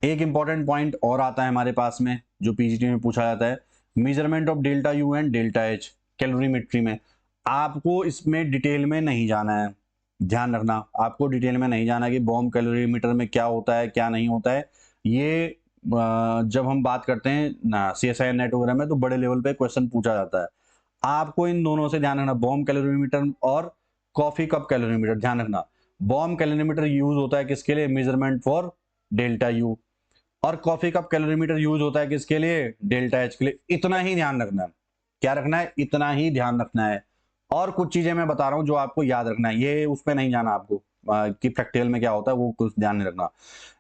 एक इंपॉर्टेंट पॉइंट और आता है हमारे पास में जो पीजीटी में पूछा जाता है, measurement of delta U and delta H calorimetry में। आपको इसमें डिटेल में नहीं जाना है, ध्यान रखना आपको डिटेल में नहीं जाना कि बॉम्ब कैलोरीमीटर में क्या होता है क्या नहीं होता है। ये जब हम बात करते हैं ना CSI नेट वगैरह में तो बड़े लेवल पे क्वेश्चन पूछा जाता है। आपको इन दोनों से ध्यान रखना, बॉम्ब कैलोरीमीटर और कॉफी कप कैलोरीमीटर। ध्यान रखना बॉम्ब कैलोरीमीटर यूज होता है किसके लिए, मेजरमेंट फॉर डेल्टा यू, और कॉफी कप कैलोरीमीटर यूज होता है किसके लिए, डेल्टा एच के लिए। इतना ही ध्यान रखना है, क्या रखना है, इतना ही ध्यान रखना है। और कुछ चीजें मैं बता रहा हूं जो आपको याद रखना है, ये उस पर नहीं जाना आपको कि प्रैक्टिकल में क्या होता है, वो कुछ ध्यान नहीं रखना।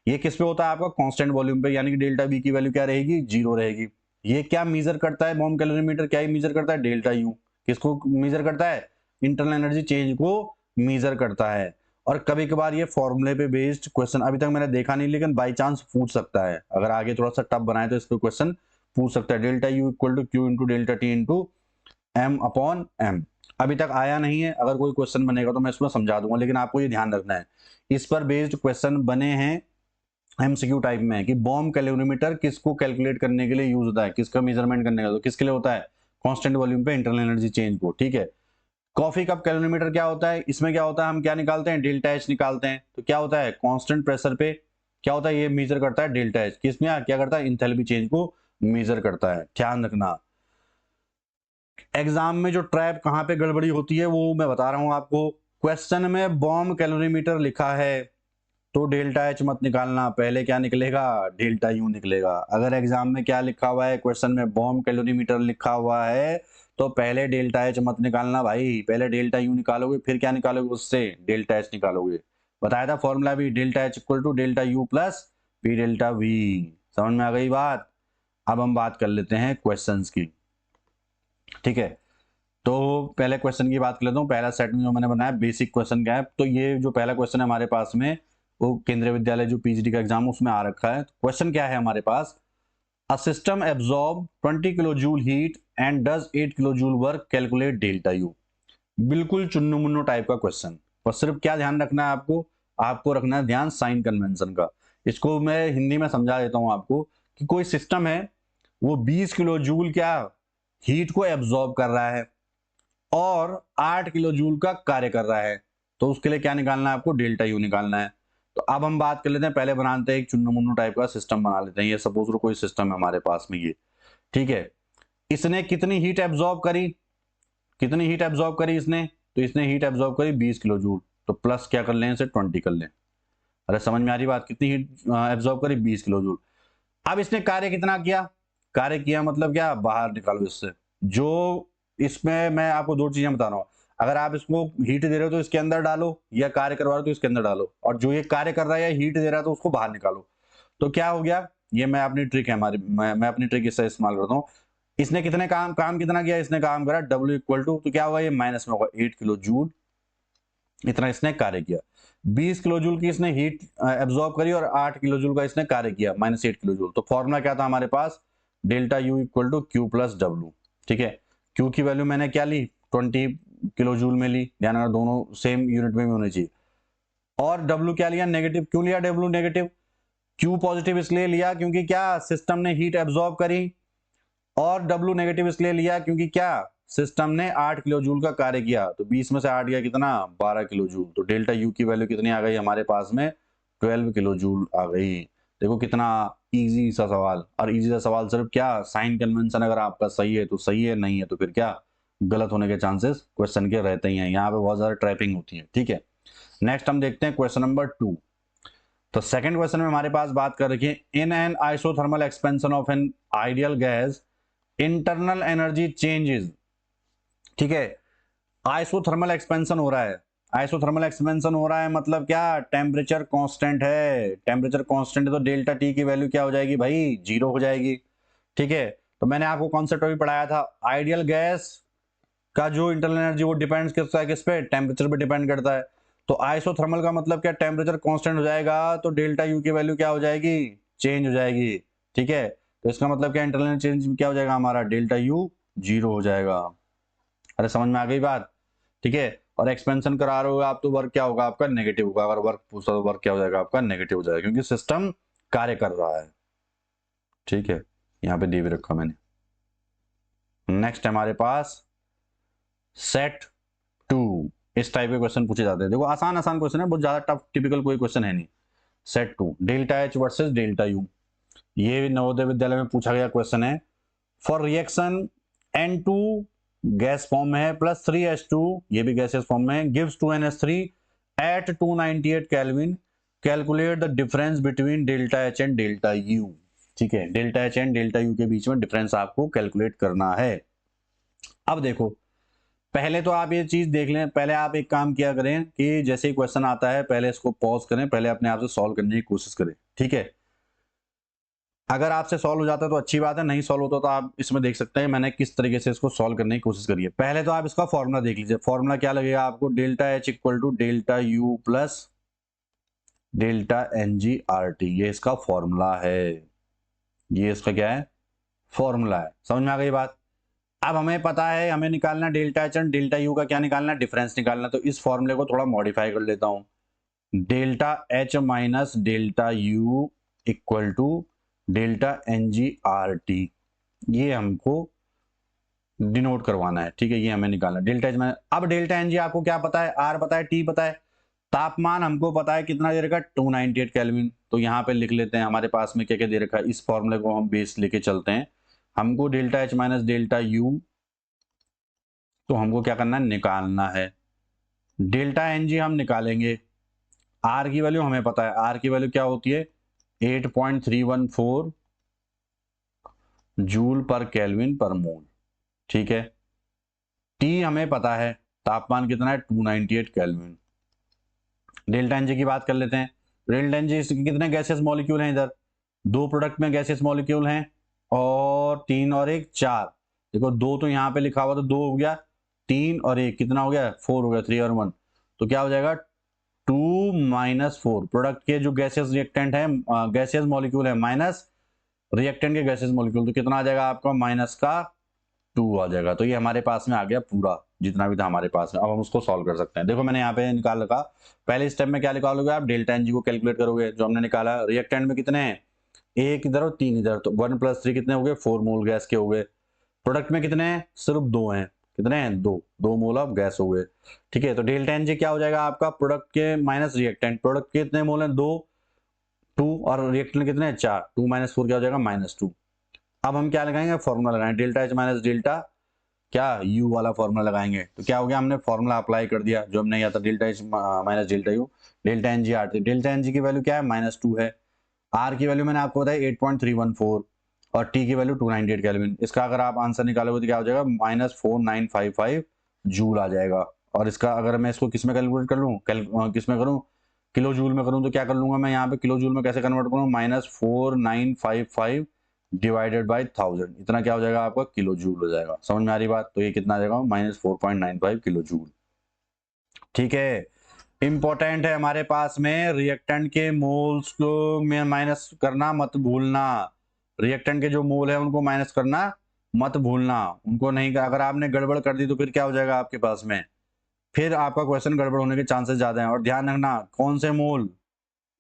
ये किस पे होता है आपका, कांस्टेंट वॉल्यूम पे, यानी कि डेल्टा बी की वैल्यू क्या रहेगी, 0 रहेगी। ये क्या मेजर करता है, बॉम्ब कैलोरीमीटर क्या मेजर करता है, डेल्टा यू। किसको मेजर करता है, इंटरनल एनर्जी चेंज को मेजर करता है। और कभी कभार ये फॉर्मूले पे बेस्ड क्वेश्चन अभी तक मैंने देखा नहीं, लेकिन बाई चांस पूछ सकता है, अगर आगे थोड़ा सा टफ बनाए तो इसको क्वेश्चन पूछ सकता है। Delta U equal to Q into delta T into M upon M. अभी तक आया नहीं है, अगर कोई क्वेश्चन बनेगा तो मैं इसमें समझा दूंगा, लेकिन आपको ये ध्यान रखना है इस पर बेस्ड क्वेश्चन बने हैं एमसीक्यू टाइप में कि बॉम्ब कैलोरीमीटर किसको कैलकुलेट करने के लिए यूज होता है, किसका मेजरमेंट करने का, तो किसके लिए होता है, कांस्टेंट वॉल्यूम पे इंटरनल एनर्जी चेंज को, ठीक है। कॉफी कप कैलोरीमीटर क्या होता है, इसमें क्या होता है, हम क्या निकालते हैं, डेल्टा एच निकालते हैं। तो क्या होता है, कांस्टेंट प्रेशर पे क्या होता है, ये मेजर करता है डेल्टा एच, किसमें क्या करता है, इंथैल्पी चेंज को मेजर करता है। ध्यान रखना एग्जाम में जो ट्रैप कहां पे गड़बड़ी होती है वो मैं बता रहा हूं आपको। क्वेश्चन में बॉम्ब कैलोरीमीटर लिखा है तो डेल्टा एच मत निकालना, पहले क्या निकलेगा, डेल्टा यू निकलेगा। अगर एग्जाम में क्या लिखा हुआ है, क्वेश्चन में बॉम्ब कैलोरीमीटर लिखा हुआ है तो पहले डेल्टा एच मत निकालना भाई, पहले डेल्टा यू निकालोगे, फिर क्या निकालोगे, उससे डेल्टा एच निकालोगे। बताया था फॉर्मूला भी, delta H equal to delta U plus P delta V. समझ में आ गई बात। अब हम बात कर लेते हैं क्वेश्चंस की, ठीक है। तो पहले क्वेश्चन की बात कर लेता हूँ। पहला सेट में जो मैंने बनाया बेसिक क्वेश्चन क्या है, तो ये जो पहला क्वेश्चन है हमारे पास में वो केंद्रीय विद्यालय जो पीजीडी का एग्जाम उसमें आ रखा है। क्वेश्चन क्या है हमारे पास, a system absorb 20 kilo joule heat and does 8 kilo joule work, calculate delta U. बिल्कुल चुन्नू मुन्नू टाइप का क्वेश्चन, और सिर्फ क्या ध्यान रखना है आपको, आपको रखना है ध्यान साइन कन्वेंशन का। इसको मैं हिंदी में समझा देता हूं आपको कि कोई सिस्टम है वो 20 किलो जूल क्या हीट को एब्जॉर्ब कर रहा है और 8 किलो जूल का कार्य कर रहा है, तो उसके लिए क्या निकालना है आपको, डेल्टा यू निकालना है। तो अब हम बात कर लेते हैं, पहले बनाते हैं एक चुन्नू मुन्नू टाइप का सिस्टम बना लेते हैं। ये सपोज करो कोई सिस्टम है हमारे पास में ये, ठीक है। इसने कितनी हीट एब्जॉर्ब करी, कितनी हीट एब्जॉर्ब करी इसने, तो इसने हीट एब्जॉर्ब करी 20 किलो जूल, तो प्लस क्या कर लें इसे 20 कर लें। अरे समझ में आ रही बात, कितनी हीट एब्जॉर्ब करी 20 किलो जूल। अब इसने कार्य कितना किया, कार्य किया मतलब क्या, बाहर निकालो इससे। जो इसमें मैं आपको दो चीजें बता रहा हूं, अगर आप इसको हीट दे रहे हो तो इसके अंदर डालो, या कार्य करवा रहे हो तो इसके अंदर डालो, और जो ये कार्य कर रहा है या हीट दे रहा है तो उसको बाहर निकालो। तो क्या हो गया, ये मैं अपनी ट्रिक है हमारी, मैं अपनी ट्रिक इससे इस्तेमाल करता हूँ। इसने कितने काम कितना किया, इसने काम करा W इक्वल टू, तो क्या होगा ये माइनस में होगा 8 किलो जूल, इतना इसने कार्य किया। 20 किलो जूल की इसने हीट एब्जॉर्ब करी और 8 किलो जूल का इसने कार्य किया, माइनस 8 किलो जूल। तो फॉर्मूला क्या था हमारे पास, delta U equal to Q plus W. ठीक है, क्यू की वैल्यू मैंने क्या ली, 20 किलो जूल में ली, ध्यान रखना दोनों सेम यूनिट में भी होने चाहिए। और डब्ल्यू क्या लिया, नेगेटिव। क्यों लिया डब्ल्यू नेगेटिव, क्यू पॉजिटिव इसलिए लिया क्योंकि क्या सिस्टम ने हीट एब्जॉर्ब करी, और डब्ल्यू नेगेटिव इसलिए लिया क्योंकि क्या सिस्टम ने 8 किलो जूल का कार्य किया। तो 20 में से 8 गया कितना, 12 किलो जूल। तो डेल्टा यू की वैल्यू कितनी आ गई हमारे पास में, 12 किलो जूल आ गई। देखो कितना इजी सा सवाल, और इजी सा सवाल सिर्फ क्या, साइन कन्वेंशन अगर आपका सही है तो सही है, नहीं है तो फिर क्या गलत होने के चांसेस क्वेश्चन के रहते ही हैं। यहाँ पे बहुत ज्यादा ट्रैपिंग होती है। ठीक है, नेक्स्ट हम देखते हैं क्वेश्चन नंबर 2। तो सेकंड क्वेश्चन में हमारे पास बात कर रखी है, in an isothermal expansion of an ideal gas internal energy changes. ठीक है, आइसोथर्मल एक्सपेंशन हो रहा है, आइसोथर्मल एक्सपेंशन हो रहा है मतलब क्या, टेम्परेचर कांस्टेंट है, टेम्परेचर कांस्टेंट है तो डेल्टा टी की वैल्यू क्या हो जाएगी भाई, 0 हो जाएगी। ठीक है, तो मैंने आपको कॉन्सेप्ट भी पढ़ाया था, आइडियल गैस का जो इंटरनल एनर्जी वो डिपेंड्स करता है किस पे, टेम्परेचर पे डिपेंड करता है। तो आइसोथर्मल का मतलब क्या, टेम्परेचर कांस्टेंट हो जाएगा तो डेल्टा यू की वैल्यू क्या हो जाएगी, चेंज हो जाएगी। ठीक है, तो इसका मतलब क्या, इंटरनल चेंज क्या हो जाएगा हमारा, डेल्टा यू 0 हो जाएगा। अरे समझ में आ गई बात। ठीक है, और एक्सपेंशन करा रहे हो आप तो वर्क क्या होगा आपका, नेगेटिव होगा। अगर वर्क पूछा तो वर्क क्या हो जाएगा आपका, नेगेटिव हो जाएगा, क्योंकि सिस्टम कार्य कर रहा है। ठीक है, यहाँ पे दे भी रखा मैंने। नेक्स्ट हमारे पास सेट 2, इस टाइप के क्वेश्चन पूछे जाते हैं। देखो आसान आसान क्वेश्चन है, बहुत ज्यादा टफ टिपिकल कोई क्वेश्चन है नहीं। Set 2, delta H versus delta U, ये नवोदय विद्यालय में पूछा गया क्वेश्चन है। For reaction N2 gas form में है प्लस 3H2, ये भी गैसेस फॉर्म में है, gives 2NH3 at 298 kelvin, calculate the difference between delta H and delta U. ठीक है, delta H and delta U के बीच में डिफरेंस आपको कैलकुलेट करना है। अब देखो, पहले तो आप ये चीज देख लें, पहले आप एक काम किया करें कि जैसे ही क्वेश्चन आता है पहले इसको पॉज करें, पहले अपने आप से सॉल्व करने की कोशिश करें। ठीक है, अगर आपसे सॉल्व हो जाता है तो अच्छी बात है, नहीं सॉल्व होता तो आप इसमें देख सकते हैं मैंने किस तरीके से इसको सॉल्व करने की कोशिश करी है। पहले तो आप इसका फॉर्मूला देख लीजिए, फॉर्मूला क्या लगेगा आपको, delta H equal to delta U plus delta N G R T, ये इसका फॉर्मूला है, ये इसका क्या है, फॉर्मूला है। समझ में आ गई बात। अब हमें पता है, हमें निकालना delta H and delta you का क्या निकालना, डिफरेंस निकालना। तो इस फॉर्मूले को थोड़ा मॉडिफाई कर लेता हूं, delta H minus delta U equal to delta N G R T, ये हमको डिनोट करवाना है। ठीक है, ये हमें निकालना डेल्टा एच माइनस। अब डेल्टा एन जी आपको क्या पता है, आर पता है, टी पता है, तापमान हमको पता है कितना दे रखा है, 298 केल्विन। तो यहाँ पे लिख लेते हैं हमारे पास में क्या क्या दे रखा है, इस फॉर्मूले को हम बेस लेके चलते हैं। हमको delta H minus delta U तो हमको क्या करना है, निकालना है। डेल्टा एन जी हम निकालेंगे, आर की वैल्यू हमें पता है, आर की वैल्यू क्या होती है 8.314 जूल पर केल्विन पर मोल। ठीक है, टी हमें पता है, तापमान कितना है 298 केल्विन। डेल्टा एन जी की बात कर लेते हैं, डेल्टा एन जी कितने गैसेस मॉलिक्यूल हैं, इधर दो प्रोडक्ट में गैसेस मॉलिक्यूल हैं, और 3 और 1 4। देखो 2 तो यहाँ पे लिखा हुआ तो 2 हो गया, 3 और 1 कितना हो गया, 4 हो गया, 3 और 1 तो क्या हो जाएगा 2 माइनस 4। प्रोडक्ट के जो गैसेस रिएक्टेंट है, गैसेस मॉलिक्यूल है, माइनस रिएक्टेंट के गैसेस मॉलिक्यूल, तो कितना आ जाएगा आपका, माइनस का 2 आ जाएगा। तो ये हमारे पास में आ गया पूरा जितना भी था हमारे पास में। अब हम उसको सॉल्व कर सकते हैं। देखो मैंने यहाँ पे निकाल रखा, पहले स्टेप में क्या निकालोगे आप, डेल्टा एन जी को कैलकुलेट करोगे, जो हमने निकाला रिएक्टेंट में कितने हैं, 1 इधर और 3 इधर, तो 1 + 3 कितने हो गए, 4 मोल गैस के हो गए। प्रोडक्ट में कितने हैं, सिर्फ 2 हैं, कितने हैं, 2 मोल ऑफ गैस हो गए। ठीक है, तो डेल्टा एन जी क्या हो जाएगा आपका, प्रोडक्ट के माइनस रिएक्टेंट, प्रोडक्ट के कितने मोल हैं 2 और रिएक्टेंट कितने हैं 4, 2 - 4 क्या हो जाएगा -2। अब हम क्या लगाएंगे, फॉर्मूला लगाएंगे, डेल्टा एच माइनस डेल्टा क्या यू वाला फॉर्मूला लगाएंगे। तो क्या हो गया, हमने फॉर्मूला अप्लाई कर दिया जो हमने किया था, delta H minus delta U, delta N G R T. Delta N G की वैल्यू क्या है, -2 है, आर की वैल्यू मैंने आपको बताया 8.314 और टी की वैल्यू 298 केल्विन। इसका अगर आप आंसर निकालोगे तो क्या हो जाएगा, -4955 जूल आ जाएगा। और इसका अगर मैं इसको किस में कैलकुलेट कर लूँ, किस में करूँ, किलो जूल में करूँ, तो क्या कर लूंगा मैं यहाँ पे, किलो जूल में कैसे कन्वर्ट करूँ, -4955 डिवाइडेड बाई 1000, इतना क्या हो जाएगा आपका किलो जूल हो जाएगा। समझ में आ रही बात? तो ये कितना आ जाएगा -4.95 किलो जूल। ठीक है, इंपॉर्टेंट है हमारे पास में रिएक्टेंट के मोल्स को में माइनस करना मत भूलना। रिएक्टेंट के जो मोल है उनको माइनस करना मत भूलना, उनको नहीं, अगर आपने गड़बड़ कर दी तो फिर क्या हो जाएगा आपके पास में, फिर आपका क्वेश्चन गड़बड़ होने के चांसेस ज्यादा हैं। और ध्यान रखना कौन से मोल,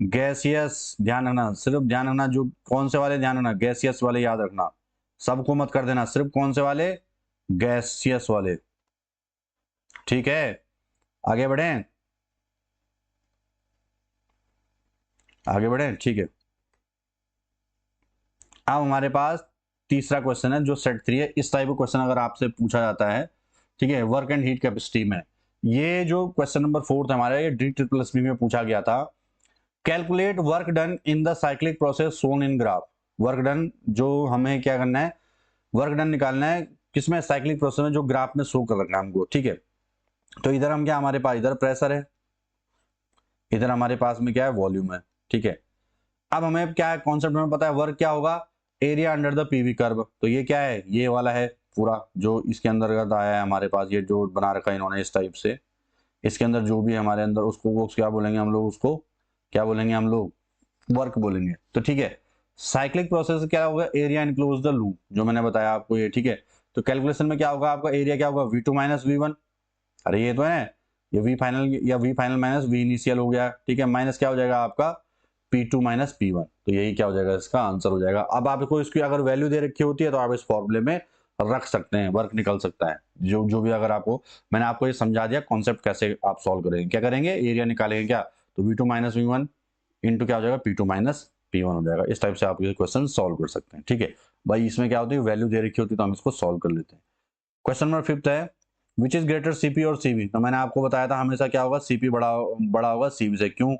गैसियस, ध्यान रखना, सिर्फ ध्यान रखना जो कौन से वाले, ध्यान रखना गैसियस वाले याद रखना, सबको मत कर देना, सिर्फ कौन से वाले, गैसियस वाले। ठीक है, आगे बढ़ें, आगे बढ़ें, ठीक है। अब हमारे पास तीसरा क्वेश्चन है जो सेट 3 है। इस टाइप का क्वेश्चन अगर आपसे पूछा जाता है, ठीक है, वर्क एंड हीट कैपेसिटी में, ये जो क्वेश्चन नंबर 4 था हमारा, ये D++ में पूछा गया था। Calculate work done in the cyclic process shown in graph. Work done जो हमें क्या करना है, वर्क डन निकालना है किसमें, साइक्लिक प्रोसेस में, जो ग्राफ में शो कर रखना है हमको। ठीक है, तो इधर हम क्या, हमारे पास इधर प्रेशर है, इधर हमारे पास में क्या है, वॉल्यूम है। ठीक है, अब हमें क्या है, कॉन्सेप्ट में पता है वर्क क्या होगा, area under the PV curve. तो ये क्या है, ये वाला है पूरा जो इसके अंदर आया है हमारे पास, ये जो बना रखा है इन्होंने इस टाइप से, इसके अंदर जो भी हमारे अंदर उसको वो क्या बोलेंगे हम लोग, उसको क्या बोलेंगे हम लोग, वर्क बोलेंगे। तो ठीक है, साइक्लिक प्रोसेस क्या होगा, एरिया इनक्लोज द लूप, जो मैंने बताया आपको ये। ठीक है, तो कैलकुलेशन में क्या होगा आपका, एरिया क्या होगा, V2 - V1, अरे ये तो है, ये V फाइनल या V final minus V initial हो गया। ठीक है, माइनस क्या हो जाएगा आपका P2 - P1, तो यही क्या हो जाएगा, इसका आंसर हो जाएगा। अब आपको इसकी अगर वैल्यू दे रखी होती है तो आप इस फॉर्मूले में रख सकते हैं, वर्क निकल सकता है। जो जो भी अगर आपको, मैंने आपको ये समझा दिया कॉन्सेप्ट कैसे आप सॉल्व करेंगे, क्या करेंगे, एरिया निकालेंगे क्या, तो V2 - V1 इंटू क्या हो जाएगा, P2 - P1 हो जाएगा। इस टाइप से आप ये क्वेश्चन सॉल्व कर सकते हैं। ठीक है भाई, इसमें क्या होती है, वैल्यू दे रखी होती है तो हम इसको सॉल्व कर लेते हैं। क्वेश्चन नंबर 5 है, विच इज ग्रेटर सीपी और सीवी। तो मैंने आपको बताया था हमेशा क्या होगा, सीपी बड़ा बड़ा होगा सीवी से। क्यों,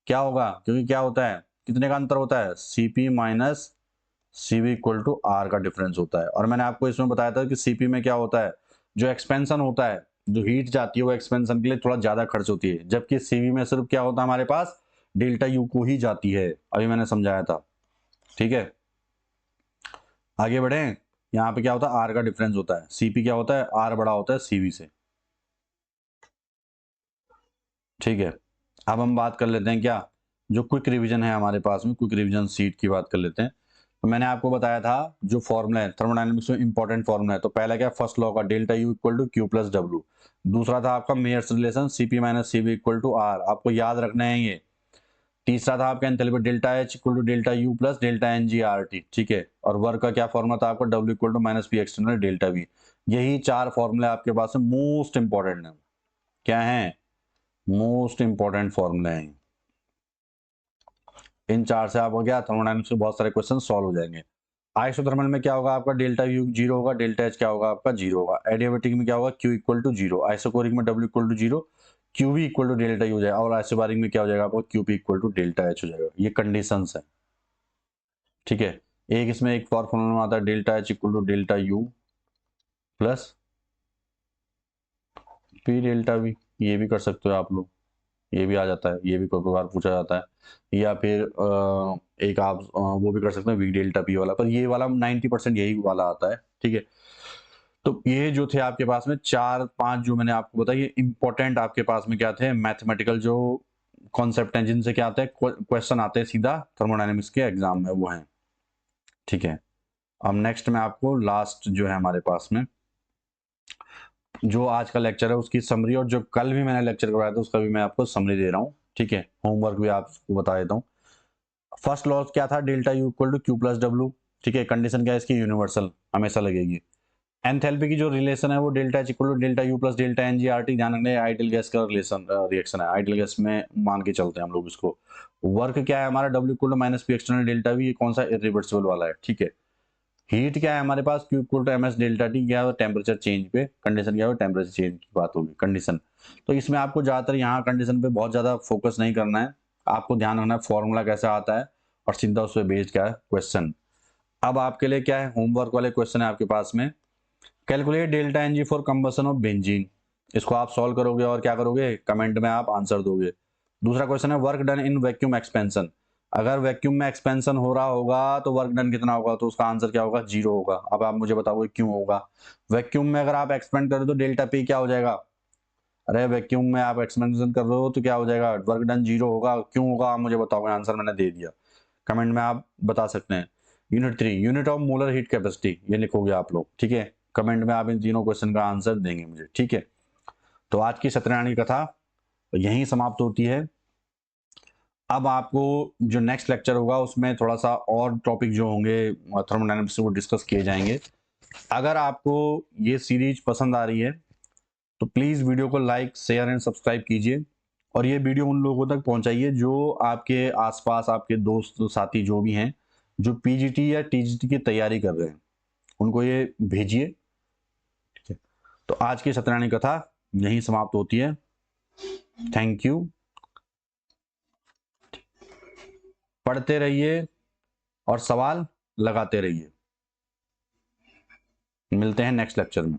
क्या होगा, क्योंकि क्या होता है, कितने का अंतर होता है, CP minus CV equal to R का डिफरेंस होता है। और मैंने आपको इसमें बताया था कि सीपी में क्या होता है, जो एक्सपेंशन होता है, जो हीट जाती है वो एक्सपेंशन के लिए थोड़ा ज्यादा खर्च होती है, जबकि सीवी में सिर्फ क्या होता है हमारे पास, डेल्टा यू को ही जाती है, अभी मैंने समझाया था। ठीक है, आगे बढ़े, यहाँ पे क्या होता है, आर का डिफरेंस होता है, सीपी क्या होता है, आर बड़ा होता है सीवी से। ठीक है, अब हम बात कर लेते हैं क्या, जो क्विक रिवीजन है हमारे पास में, क्विक रिवीजन सीट की बात कर लेते हैं। तो मैंने आपको बताया था जो फॉर्मूला है थर्मोडायनेमिक्स में इंपॉर्टेंट फॉर्मूला है, तो पहला क्या, फर्स्ट लॉ का delta U equal to Q plus W. दूसरा था आपका Mayer's relation CP minus CV equal to R, आपको याद रखना है ये। तीसरा था आपका enthalpy delta H equal to delta U plus delta N G R T. ठीक है, और वर्क का क्या फॉर्मूला था आपका, W equal to minus P external delta V. यही चार फॉर्मूले आपके पास में मोस्ट इंपॉर्टेंट है। क्या है, मोस्ट इंपॉर्टेंट फॉर्मूले हैं। इन चार से आपको क्या, थर्मोडायनामिक्स में बहुत सारे क्वेश्चन सॉल्व हो जाएंगे। आइसोथर्मल में क्या होगा आपका, डेल्टा यू जीरो होगा, डेल्टा एच क्या होगा आपका जीरो होगा। एडियाबैटिक में क्या होगा, Q equal to zero. Isochoric में W equal to zero, Q V equal to delta U हो जाएगा। और आइसोबारिक में क्या हो जाएगा आपका, Q P equal to delta H हो जाएगा। ये कंडीशंस है। ठीक है, एक इसमें एक फॉर्मूला में आता है delta H equal to delta U plus P delta V, ये भी कर सकते हो आप लोग, ये भी आ जाता है, ये भी कोई बार पूछा जाता है। या फिर एक आप वो भी कर सकते हैं वी डेल्टा पी वाला, पर ये वाला 90% यही वाला आता है। ठीक है, तो ये जो थे आपके पास में 4-5 जो मैंने आपको बताया, ये इंपॉर्टेंट आपके पास में क्या थे, मैथमेटिकल जो कॉन्सेप्ट हैं जिनसे क्या आता है, क्वेश्चन आते हैं सीधा थर्मोडायनेमिक्स के एग्जाम में, वो हैं। ठीक है, अब नेक्स्ट में आपको लास्ट जो है हमारे पास में जो आज का लेक्चर है उसकी समरी, और जो कल भी मैंने लेक्चर करवाया था उसका भी मैं आपको समरी दे रहा हूँ। ठीक है, होमवर्क भी आपको बता देता हूँ। फर्स्ट लॉ क्या था, delta U equal to Q plus W. ठीक है, कंडीशन क्या है इसकी, यूनिवर्सल हमेशा लगेगी। एंथैल्पी की जो रिलेशन है वो delta H equal to delta U plus delta N G R T. ध्यान रखना, आइडियल गैस का रिलेशन रिएक्शन है, आइडियल गैस में मान के चलते हैं हम लोग इसको। वर्क क्या है हमारा, W equal to minus P external delta V, ये कौन सा, इरिवर्सिबल वाला है। ठीक है, हीट क्या है हमारे पास, Q equal to M S delta T, क्या है टेम्परेचर चेंज पे, कंडीशन क्या है, टेम्परेचर चेंज की बात होगी कंडीशन। तो इसमें आपको ज्यादातर यहाँ कंडीशन पे बहुत ज्यादा फोकस नहीं करना है, आपको ध्यान रखना है फॉर्मूला कैसा आता है और सीधा उस पर बेस्ड क्या है क्वेश्चन। अब आपके लिए क्या है, होमवर्क वाले क्वेश्चन है आपके पास में, calculate delta NG for combustion of benzene. इसको आप सॉल्व करोगे और क्या करोगे, कमेंट में आप आंसर दोगे। दूसरा क्वेश्चन है work done in vacuum expansion. अगर वैक्यूम में एक्सपेंशन हो रहा होगा तो वर्क डन कितना होगा, तो उसका आंसर क्या होगा, 0 होगा। अब आप मुझे बताओगे क्यों होगा। वैक्यूम में अगर आप एक्सपेंड करें तो डेल्टा पी क्या हो जाएगा, अरे वैक्यूम में आप एक्सपेंशन कर रहे हो तो क्या हो जाएगा, वर्क डन 0 होगा। क्यों होगा आप मुझे बताओगे, आंसर मैंने दे दिया, कमेंट में आप बता सकते हैं। Unit 3 unit of molar heat capacity, ये लिखोगे आप लोग, ठीक है। कमेंट में आप इन तीनों क्वेश्चन का आंसर देंगे मुझे, ठीक है। तो आज की सत्यनारायण की कथा यहीं समाप्त होती है। अब आपको जो नेक्स्ट लेक्चर होगा उसमें थोड़ा सा और टॉपिक जो होंगे थर्मोडायनामिक्स से वो डिस्कस किए जाएंगे। अगर आपको ये सीरीज पसंद आ रही है तो प्लीज़ वीडियो को लाइक शेयर एंड सब्सक्राइब कीजिए, और ये वीडियो उन लोगों तक पहुंचाइए जो आपके आसपास आपके दोस्त साथी जो भी हैं जो पीजीटी या टीजीटी की तैयारी कर रहे हैं, उनको ये भेजिए, ठीक है। तो आज की सत्यनारायण कथा यहीं समाप्त होती है। Thank you. पढ़ते रहिए और सवाल लगाते रहिए। मिलते हैं नेक्स्ट लेक्चर में।